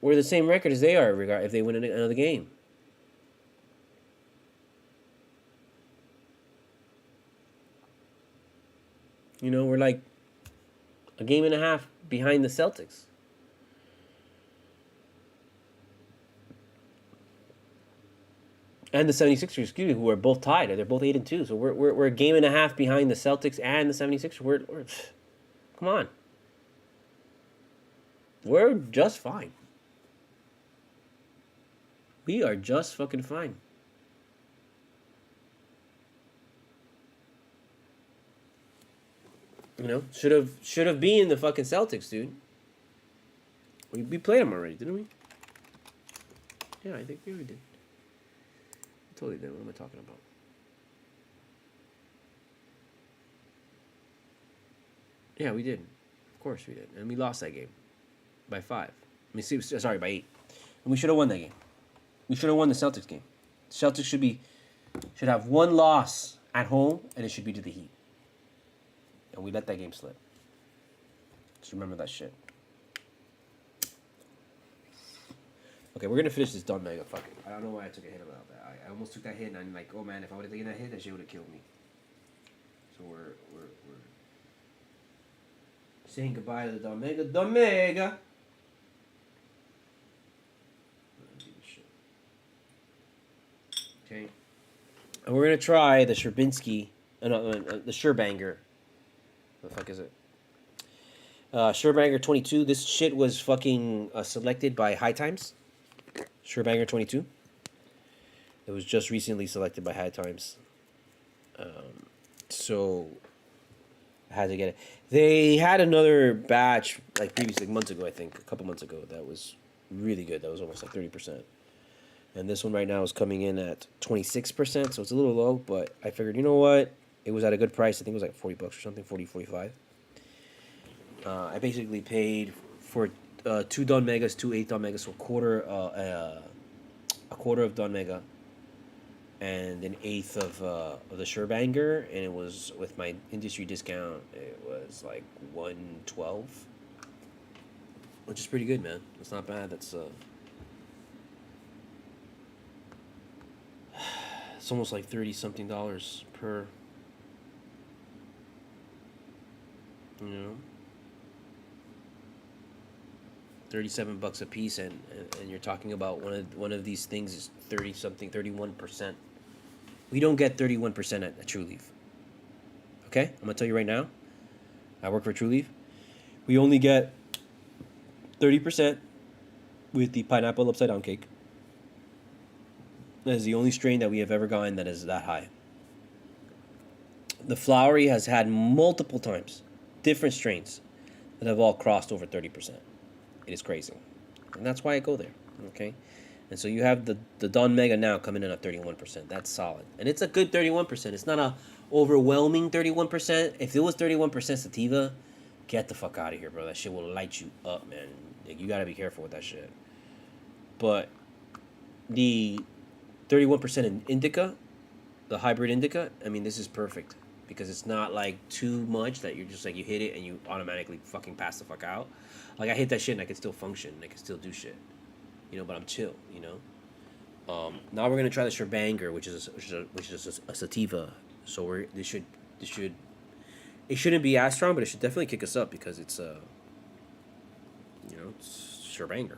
we're the same record as they are if they win another game. You know, we're like a game and a half behind the Celtics. And the 76ers, excuse me, who are both tied. They're both 8-2. So we're a game and a half behind the Celtics and the 76ers. We're come on. We're just fine. We are just fucking fine. You know, should have been the fucking Celtics, dude. We played them already, didn't we? Yeah, I think we did. I totally did. What am I talking about? Yeah, we did. Of course we did. And we lost that game by 5. Sorry, by 8. And we should have won that game. We should have won the Celtics game. The Celtics should have 1 loss at home, and it should be to the Heat. And we let that game slip. Just remember that shit. Okay, we're gonna finish this Don Mega. Fuck it. I don't know why I took a hit about that. I almost took that hit, and I'm like, oh man, if I would have taken that hit, that shit would have killed me. So So we're saying goodbye to the Domega. Domega! Okay. And we're going to try the Sherbinski, the Sherbanger. What the fuck is it? Sherbanger 22. This shit was fucking selected by High Times. Sherbanger 22. It was just recently selected by High Times. So I had to get it. They had another batch like previously, months ago, I think, a couple months ago, that was really good. That was almost like 30%. And this one right now is coming in at 26%, so it's a little low, but I figured, you know what? It was at a good price. I think it was like $40 or something, 40, 45. I basically paid for 2 Don Megas, 2 8 Don Megas, so a quarter of Don Mega, and an eighth of the Sherbanger, and it was with my industry discount. It was like 112, which is pretty good, man. It's not bad. That's it's almost like $30-something per. You know. $37 a piece, and you're talking about one of these things is 30-something, 31%. We don't get 31% at True Leaf. Okay, I'm gonna tell you right now. I work for True Leaf. We only get 30% with the pineapple upside down cake. That is the only strain that we have ever gotten that is that high. The flowery has had multiple times different strains that have all crossed over 30%. It is crazy. And that's why I go there. Okay? And so you have the Don Mega now coming in at 31%. That's solid. And it's a good 31%. It's not a overwhelming 31%. If it was 31% sativa, get the fuck out of here, bro. That shit will light you up, man. Like, you gotta be careful with that shit. But the 31% in indica, the hybrid indica, I mean, this is perfect. Because it's not like too much that you're just like, you hit it and you automatically fucking pass the fuck out. Like, I hit that shit and I can still function and I can still do shit, you know. But I'm chill, you know. Now we're gonna try the Sherbanger, which is a sativa. So it shouldn't be as strong, but it should definitely kick us up because it's you know, it's Sherbanger.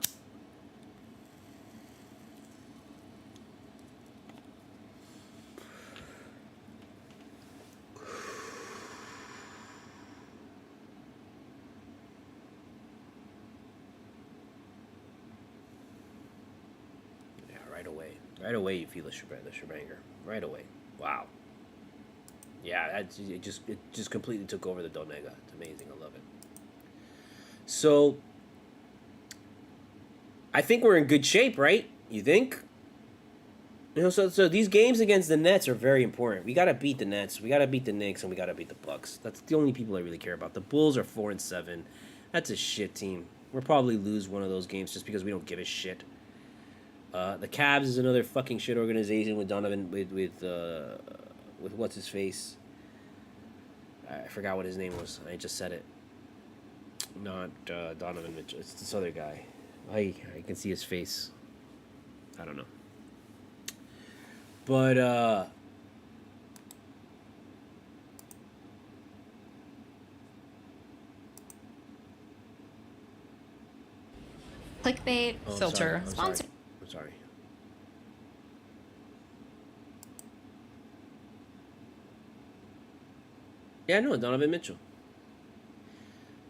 Right away, you feel the Sherbanger. Right away. Wow. Yeah, it just completely took over the Donega. It's amazing. I love it. So, I think we're in good shape, right? You think? You know, so these games against the Nets are very important. We gotta beat the Nets. We gotta beat the Knicks, and we gotta beat the Bucks. That's the only people I really care about. The Bulls are 4-7. That's a shit team. We'll probably lose one of those games just because we don't give a shit. The Cavs is another fucking shit organization with Donovan with what's his face. I forgot what his name was. I just said it. Not Donovan Mitchell. It's this other guy. I can see his face. I don't know. But clickbait filter sponsor. I'm sorry. Yeah, no, Donovan Mitchell.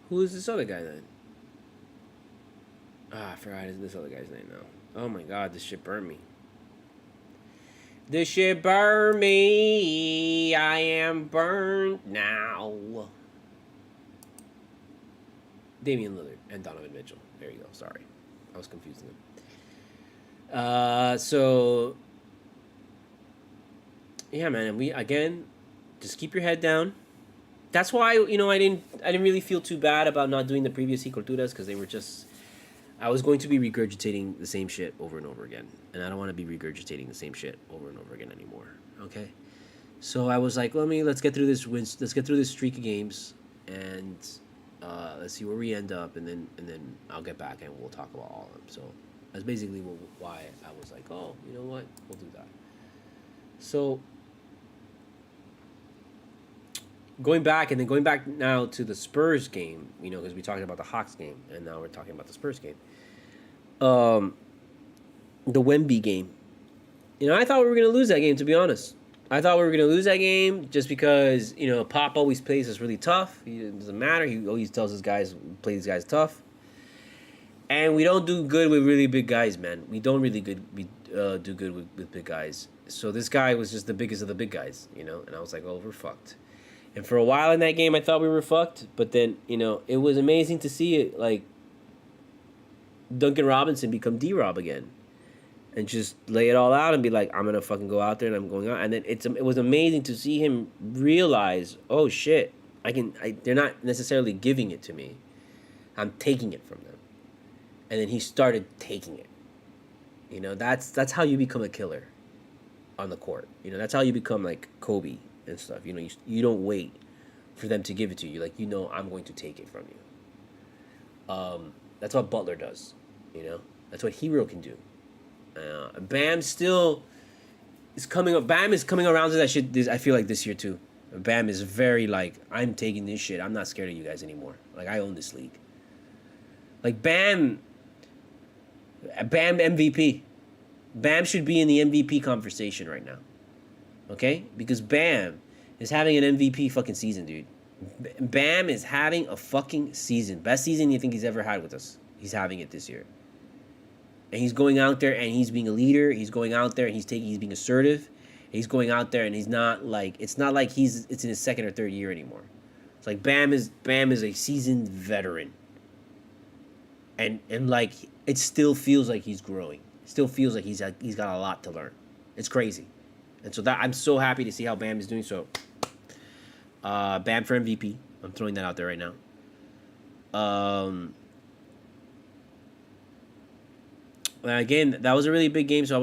Who is this other guy then? I forgot this other guy's name now. Oh my god, this shit burned me. This shit burned me. I am burned now. Damian Lillard and Donovan Mitchell. There you go. Sorry. I was confusing them. So yeah, man, we again just keep your head down. That's why, you know, I didn't really feel too bad about not doing the previous Culturas, because they were just, I was going to be regurgitating the same shit over and over again, and I don't want to be regurgitating the same shit over and over again anymore. Okay, so I was like, let's get through this streak of games, and let's see where we end up, and then I'll get back and we'll talk about all of them. So that's basically why I was like, oh, you know what, we'll do that. So going back now to the Spurs game, because we talked about the Hawks game, and now we're talking about the Spurs game. The Wemby game. I thought we were gonna lose that game. To be honest, I thought we were gonna lose that game just because Pop always plays us really tough. It doesn't matter. He always tells his guys play these guys tough, and we don't do good with really big guys, man. We don't really do good with big guys. So this guy was just the biggest of the big guys, and I was like, oh, we're fucked. And for a while in that game, I thought we were fucked. But then, it was amazing to see it, like, Duncan Robinson become D-Rob again. And just lay it all out and be like, I'm going to fucking go out there and I'm going out. And then it was amazing to see him realize, oh, shit, they're not necessarily giving it to me. I'm taking it from them. And then he started taking it. That's how you become a killer on the court. That's how you become, like, Kobe and stuff. You don't wait for them to give it to you. Like, I'm going to take it from you. That's what Butler does. That's what Herro can do. Bam still is coming up. Bam is coming around to that shit. I feel like this year too. Bam is very like, I'm taking this shit. I'm not scared of you guys anymore. Like, I own this league. Like Bam MVP. Bam should be in the MVP conversation right now. Okay? Because Bam is having an MVP fucking season, dude. Bam is having a fucking season. Best season you think he's ever had with us. He's having it this year. And he's going out there and he's being a leader. He's going out there and he's being assertive. He's going out there and he's not like, it's not like it's in his second or third year anymore. It's like Bam is a seasoned veteran. And like, it still feels like he's growing. It still feels like he's got a lot to learn. It's crazy. And so that I'm so happy to see how Bam is doing. So Bam for MVP. I'm throwing that out there right now. Again, that was a really big game, so I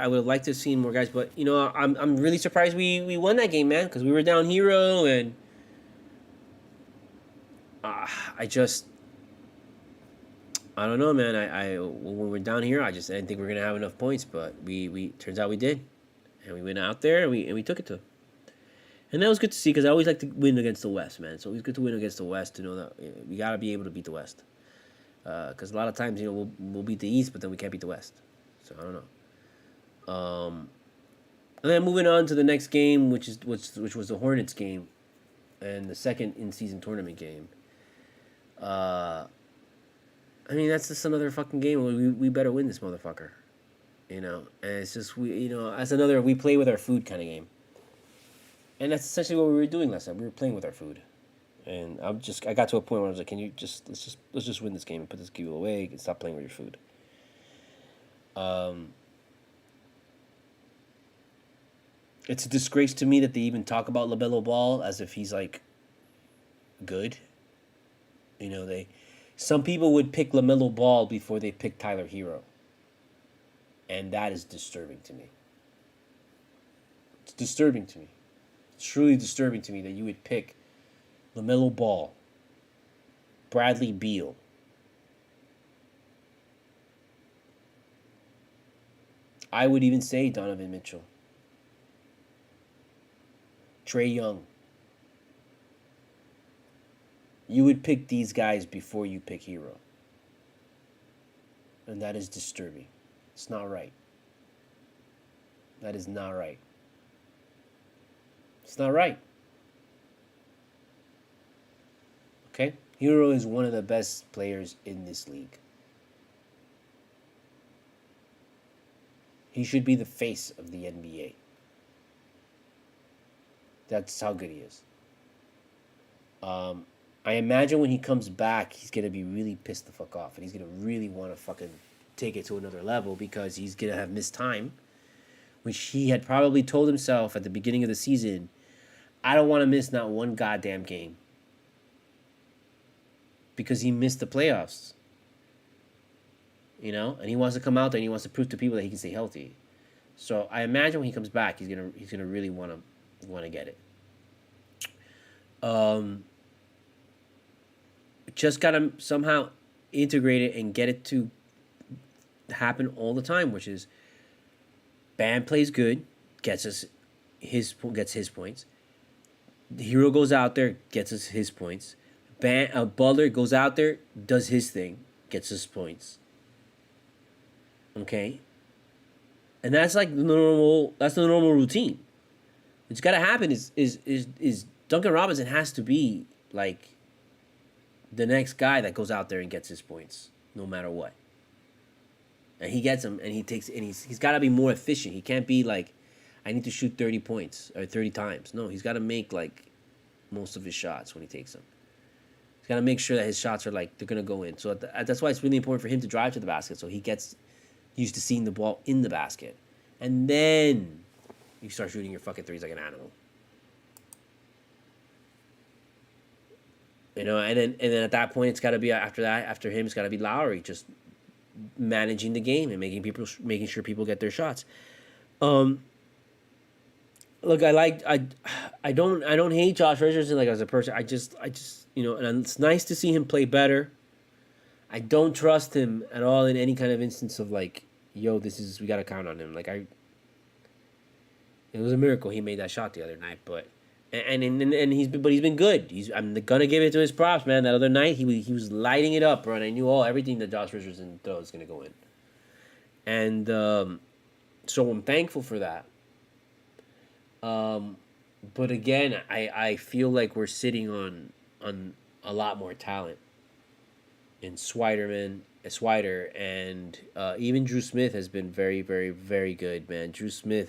would have liked to have seen more guys. But I'm really surprised we won that game, man, because we were down Herro, and I don't know, man. When we're down here, I didn't think we were gonna have enough points, but we turns out we did, and we went out there and we took it to them. And that was good to see because I always like to win against the West, man. It's always good to win against the West to know that we gotta be able to beat the West. Because a lot of times, we'll beat the East, but then we can't beat the West. So I don't know. And then moving on to the next game, which was the Hornets game, and the second in-season tournament game. I mean, that's just another fucking game. We better win this motherfucker. And it's just that's another we play with our food kind of game. And that's essentially what we were doing last time. We were playing with our food. And I got to a point where I was like, can you let's just win this game and put this game away and stop playing with your food. It's a disgrace to me that they even talk about LaMelo Ball as if he's like good. Some people would pick LaMelo Ball before they pick Tyler Herro. And that is disturbing to me. It's disturbing to me. It's truly disturbing to me that you would pick LaMelo Ball, Bradley Beal, I would even say Donovan Mitchell, Trae Young. You would pick these guys before you pick Herro. And that is disturbing. It's not right. That is not right. It's not right. Okay? Herro is one of the best players in this league. He should be the face of the NBA. That's how good he is. I imagine when he comes back, he's going to be really pissed the fuck off. And he's going to really want to fucking take it to another level because he's going to have missed time. Which he had probably told himself at the beginning of the season, I don't want to miss not one goddamn game. Because he missed the playoffs. And he wants to come out there and he wants to prove to people that he can stay healthy. So I imagine when he comes back, he's gonna really want to get it. Just gotta somehow integrate it and get it to happen all the time, which is Bam plays good, gets his points. The Hero goes out there, gets his points. Butler goes out there, does his thing, gets his points. Okay, and that's like the normal. That's the normal routine. What's got to happen is Duncan Robinson has to be like the next guy that goes out there and gets his points, no matter what. And he gets them, and he takes, and he's got to be more efficient. He can't be like, I need to shoot 30 points or 30 times. No, he's got to make like most of his shots when he takes them. He's got to make sure that his shots are like they're gonna go in. So that's why it's really important for him to drive to the basket, so he gets used to seeing the ball in the basket, and then you start shooting your fucking threes like an animal. You know, and then at that point, it's got to be after him, it's got to be Lowry just managing the game and making sure people get their shots. Look, I don't hate Josh Richardson like as a person. I just and it's nice to see him play better. I don't trust him at all in any kind of instance of like, yo, we gotta count on him. It was a miracle he made that shot the other night, but he's been good. I'm gonna give it to his props, man. That other night he was lighting it up, bro, and I knew everything that Josh Richardson throws is gonna go in, and so I'm thankful for that. But again, I feel like we're sitting on a lot more talent in Swider, and even Drew Smith has been very, very, very good, man. Drew Smith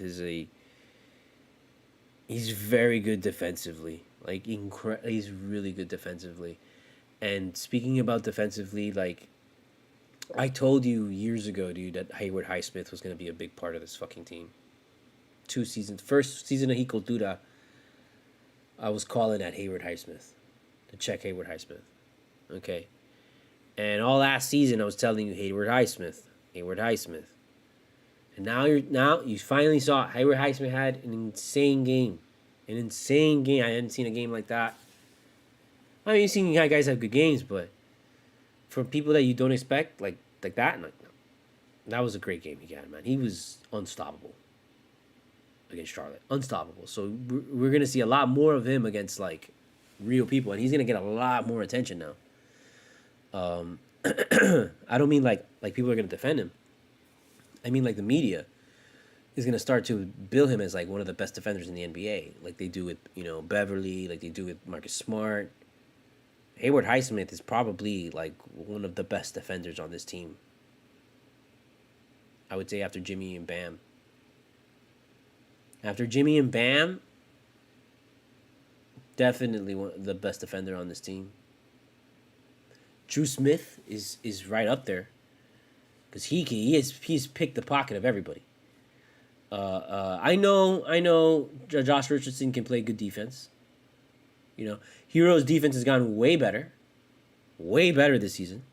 he's very good defensively. Like, he's really good defensively. And speaking about defensively, like, I told you years ago, dude, that Haywood Highsmith was going to be a big part of this fucking team. 2 seasons. First season of Cultura, I was calling at Haywood Highsmith. To check Haywood Highsmith. Okay. And all last season, I was telling you Haywood Highsmith. And now you finally saw it. Haywood Highsmith had an insane game. I hadn't seen a game like that. I mean, you've seen guys have good games, but for people that you don't expect, like that, that was a great game he had, man. He was unstoppable against Charlotte. Unstoppable. So we're going to see a lot more of him against, like, real people. And he's going to get a lot more attention now. I don't mean like people are going to defend him. I mean like the media is going to start to bill him as like one of the best defenders in the NBA, like they do with, Beverly, like they do with Marcus Smart. Haywood Highsmith is probably like one of the best defenders on this team. I would say after Jimmy and Bam. Definitely the best defender on this team. Drew Smith is right up there, because he's picked the pocket of everybody. I know Josh Richardson can play good defense. Hero's defense has gotten way better this season.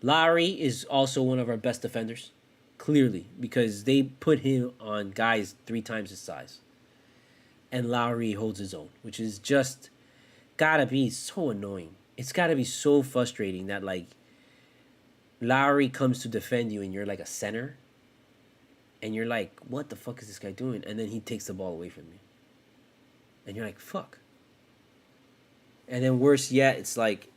Lowry is also one of our best defenders, clearly, because they put him on guys 3 times his size. And Lowry holds his own, which is just gotta be so annoying. It's gotta be so frustrating that, like, Lowry comes to defend you and you're like a center. And you're like, what the fuck is this guy doing? And then he takes the ball away from you. And you're like, fuck. And then worse yet, it's like,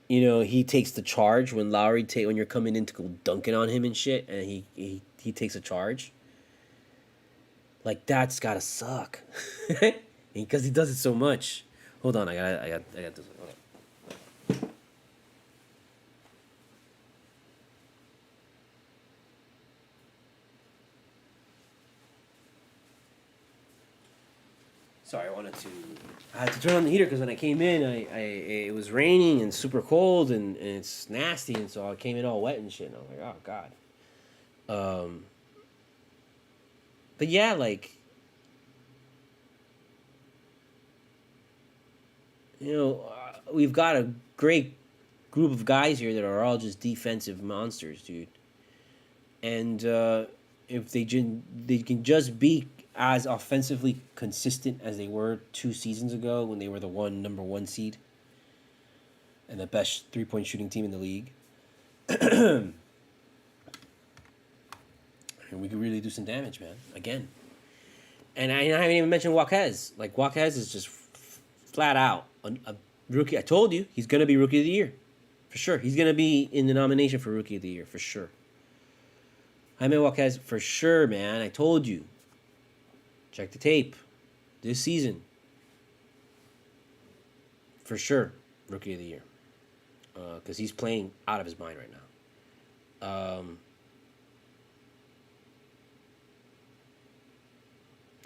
he takes the charge when when you're coming in to go dunking on him and shit, and he takes a charge. Like, that's gotta suck. Because he does it so much. Hold on, I got this. Hold on. Sorry, I had to turn on the heater because when I came in, it was raining and super cold and it's nasty, and so I came in all wet and shit, and I was like, oh god. But yeah, like, we've got a great group of guys here that are all just defensive monsters, dude. And if they can just be as offensively consistent as they were 2 seasons ago when they were the number 1 seed and the best 3-point shooting team in the league, and we could really do some damage, man. Again, And I haven't even mentioned Waquez. Like, Waquez is just flat out a rookie. I told you, he's going to be Rookie of the Year. For sure. He's going to be in the nomination for Rookie of the Year. For sure. Jaime Waquez, for sure, man. I told you. Check the tape. This season. For sure. Rookie of the Year. Because he's playing out of his mind right now.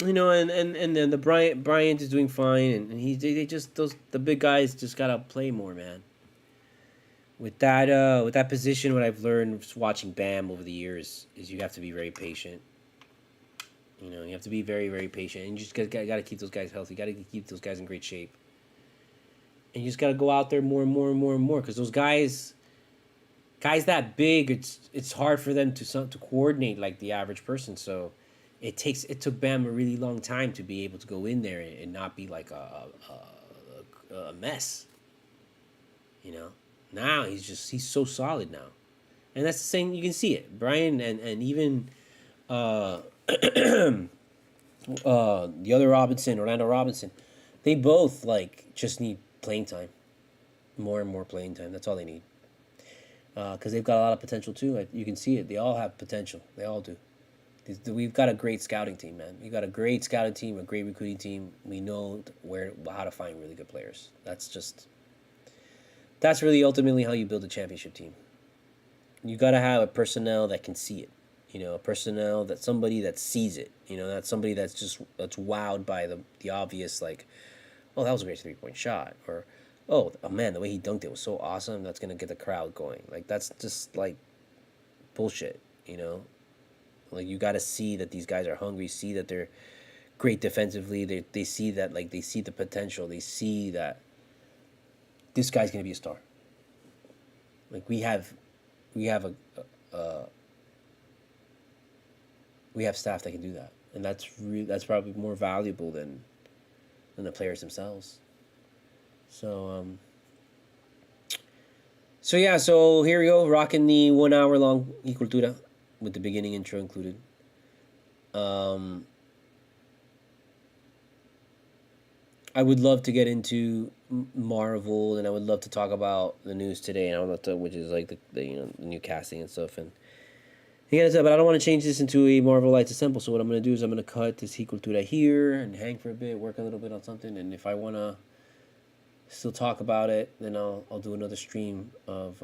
You know, and then the Bryant is doing fine, and they just the big guys just gotta play more, man. With that position, what I've learned watching Bam over the years is you have to be very patient. You know, you have to be very, very patient, and you just gotta keep those guys healthy. Gotta keep those guys in great shape, and you just gotta go out there more and more and more and more, because those guys that big, it's hard for them to coordinate like the average person. So it took Bam a really long time to be able to go in there and not be like a mess. You know, now he's so solid now, and that's the same. You can see it, Brian, and even the other Robinson, Orlando Robinson, they both like just need playing time, more and more playing time. That's all they need, because they've got a lot of potential too. You can see it. They all have potential. They all do. We've got a great scouting team, man. We've got a great scouting team, a great recruiting team. We know how to find really good players. That's really ultimately how you build a championship team. You got to have a personnel that can see it. You know, a personnel somebody that sees it. You know, not somebody that's wowed by the obvious, like, oh, that was a great 3-point shot, or oh man, the way he dunked it was so awesome. That's gonna get the crowd going. Like, that's just like bullshit. You know. Like, you got to see that these guys are hungry, see that they're great defensively. They see that, like, they see the potential. They see that this guy's going to be a star. Like, we have staff that can do that. And that's probably more valuable than the players themselves. So yeah, so here we go, rocking the 1 hour long Cultura, with the beginning intro included. I would love to get into Marvel, and I would love to talk about the news today, and I would love to, which is like the new casting and stuff, and but I don't want to change this into a Marvel Lights Assemble. So what I'm gonna do is I'm gonna cut this Cultura here and hang for a bit, work a little bit on something, and if I wanna still talk about it, then I'll do another stream of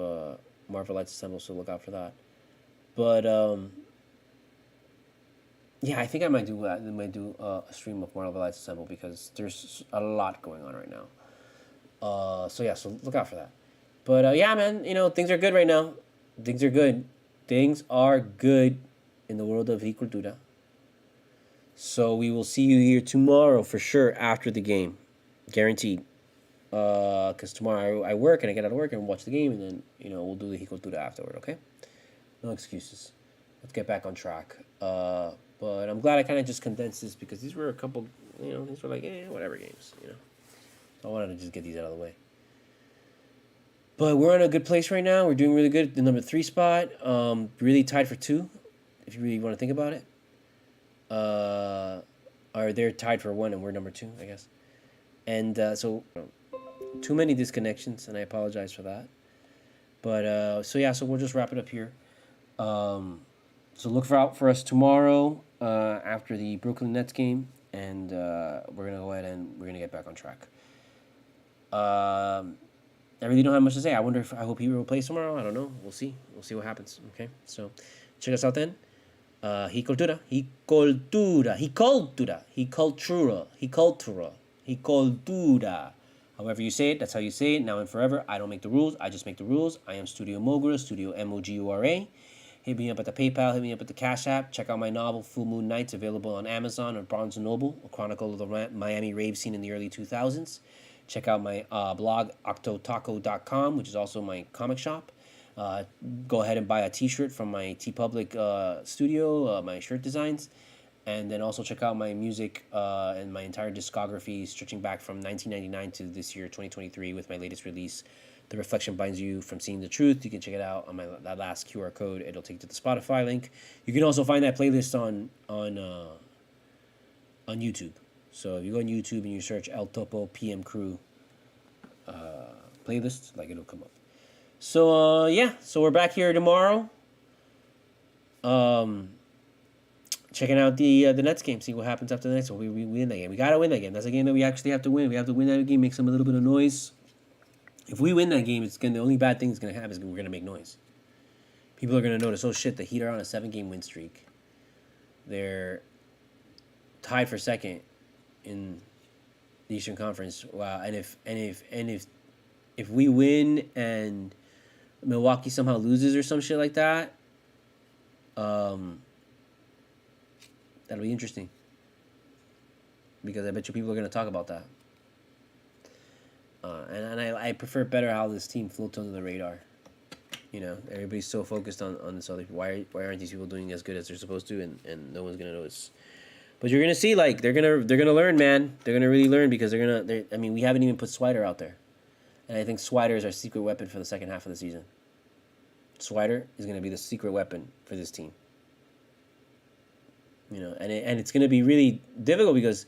Marvel Lights Assemble. So look out for that. But yeah, I think I might do a stream of Marvel Lights Assemble, because there's a lot going on right now. So yeah, so look out for that. But yeah, man, things are good right now. Things are good. Things are good in the world of Cultura. So we will see you here tomorrow for sure after the game, guaranteed. Because tomorrow I work, and I get out of work and watch the game, and then we'll do the Cultura afterward. Okay. No excuses. Let's get back on track. But I'm glad I kind of just condensed this, because these were a couple, these were like, whatever games, I wanted to just get these out of the way. But we're in a good place right now. We're doing really good. The number 3 spot, really tied for 2, if you really want to think about it. Or they're tied for 1, and we're number 2, I guess. And so, too many disconnections, and I apologize for that. But so yeah, so we'll just wrap it up here. So look out for us tomorrow after the Brooklyn Nets game, and we're gonna go ahead and we're gonna get back on track. I really don't have much to say. I hope he will play tomorrow. I don't know. We'll see. We'll see what happens. Okay, so check us out then. Cultura. However you say it, that's how you say it. Now and forever. I don't make the rules. I just make the rules. I am Studio Mogura, studiomogura. Hit me up at the PayPal. Hit me up at the Cash App. Check out my novel, Full Moon Nights, available on Amazon or Barnes & Noble, a chronicle of the Miami rave scene in the early 2000s. Check out my blog, octotaco.com, which is also my comic shop. Go ahead and buy a t-shirt from my TeePublic studio, my shirt designs. And then also check out my music and my entire discography, stretching back from 1999 to this year, 2023, with my latest release, The Reflection Binds You from Seeing the Truth. You can check it out on that last QR code. It'll take you to the Spotify link. You can also find that playlist on on YouTube. So if you go on YouTube and you search El Topo PM Crew playlist, like it'll come up. So yeah, so we're back here tomorrow. Checking out the Nets game, see what happens after the Nets. So we win that game. We gotta win that game. That's a game that we actually have to win. We have to win that game, make some a little bit of noise. If we win that game, the only bad thing that's gonna happen is we're gonna make noise. People are gonna notice. Oh shit, the Heat are on a 7-game win streak. They're tied for second in the Eastern Conference. Wow, and if we win and Milwaukee somehow loses or some shit like that, that'll be interesting. Because I bet you people are gonna talk about that. And I prefer better how this team floats under the radar. You know, everybody's so focused on this other. Why aren't these people doing as good as they're supposed to? And no one's gonna notice. But you're gonna see, like they're gonna learn, man. They're gonna really learn because I mean, we haven't even put Swider out there, and I think Swider is our secret weapon for the second half of the season. Swider is gonna be the secret weapon for this team. You know, and it's gonna be really difficult because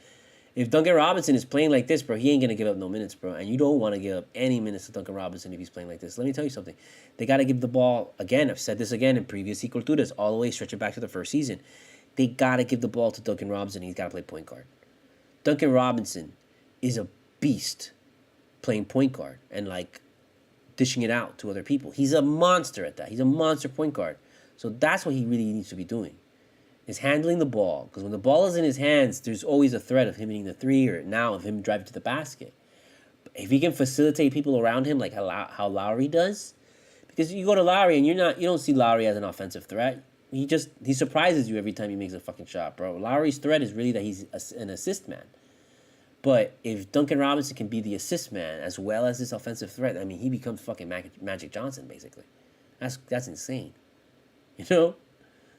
if Duncan Robinson is playing like this, bro, he ain't going to give up no minutes, bro. And you don't want to give up any minutes to Duncan Robinson if he's playing like this. Let me tell you something. They got to give the ball, again, I've said this again in previous Culturas, all the way stretching back to the first season. They got to give the ball to Duncan Robinson. He's got to play point guard. Duncan Robinson is a beast playing point guard and, like, dishing it out to other people. He's a monster at that. He's a monster point guard. So that's what he really needs to be doing. Is handling the ball. Because when the ball is in his hands, there's always a threat of him hitting the three or now of him driving to the basket. But if he can facilitate people around him like how Lowry does, because you go to Lowry and you don't see Lowry as an offensive threat. He surprises you every time he makes a fucking shot, bro. Lowry's threat is really that he's an assist man. But if Duncan Robinson can be the assist man as well as this offensive threat, I mean, he becomes fucking Magic Johnson, basically. That's insane. You know?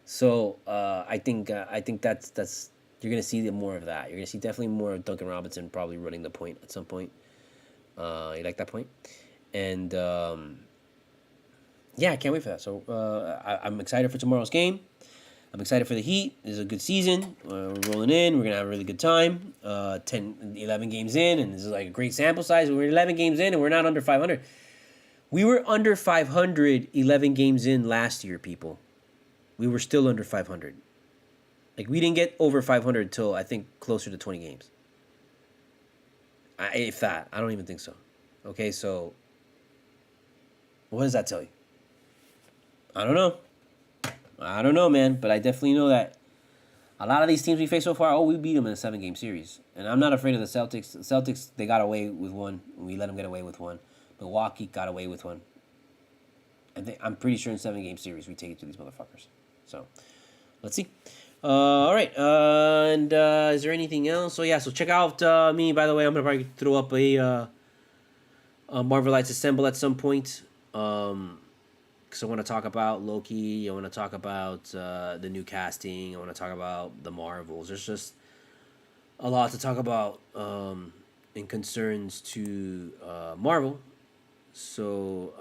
So I think that's you're gonna see more of that. You're gonna see definitely more of Duncan Robinson probably running the point at some point. You like that point? And yeah, I can't wait for that. So I'm excited for tomorrow's game. I'm excited for the Heat. This is a good season. We're rolling in. We're gonna have a really good time. 11 games in, and this is like a great sample size. We're 11 games in, and we're not under 500. We were under 500 11 games in last year, people. We were still under 500. Like, we didn't get over 500 until, I think, closer to 20 games. If that. I don't even think so. Okay, so what does that tell you? I don't know, man. But I definitely know that a lot of these teams we face so far, we beat them in a 7-game series. And I'm not afraid of the Celtics. The Celtics, they got away with one. We let them get away with one. Milwaukee got away with one. I'm pretty sure in 7-game series, we take it to these motherfuckers. So, let's see. All right. And is there anything else? So, yeah. So, check out me. By the way, I'm going to probably throw up a Marvelites Assemble at some point. Because I want to talk about Loki. I want to talk about the new casting. I want to talk about the Marvels. There's just a lot to talk about in concerns to Marvel. So,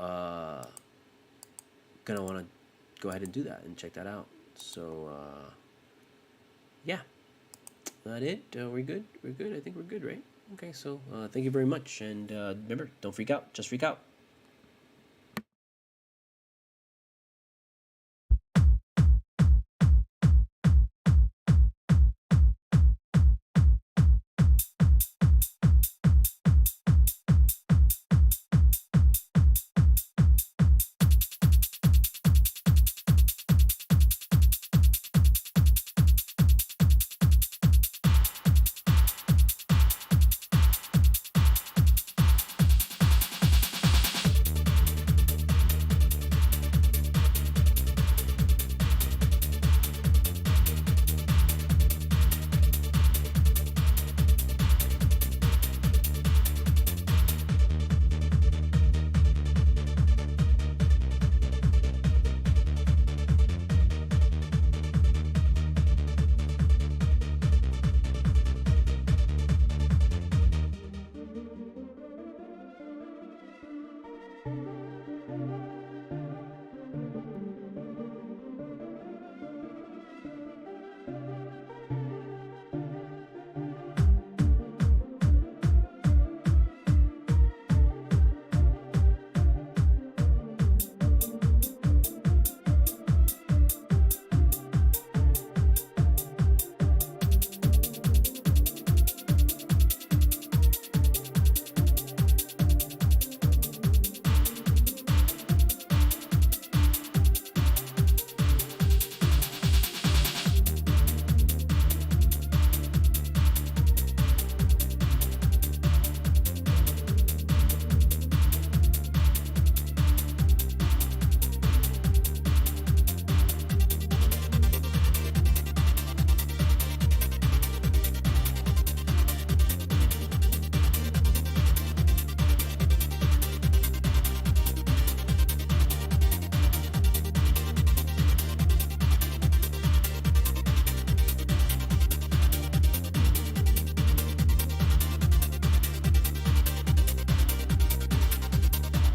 going to want to go ahead and do that and check that out. So, yeah. That it? We're good? We're good? I think we're good, right? Okay, so thank you very much. And remember, don't freak out. Just freak out.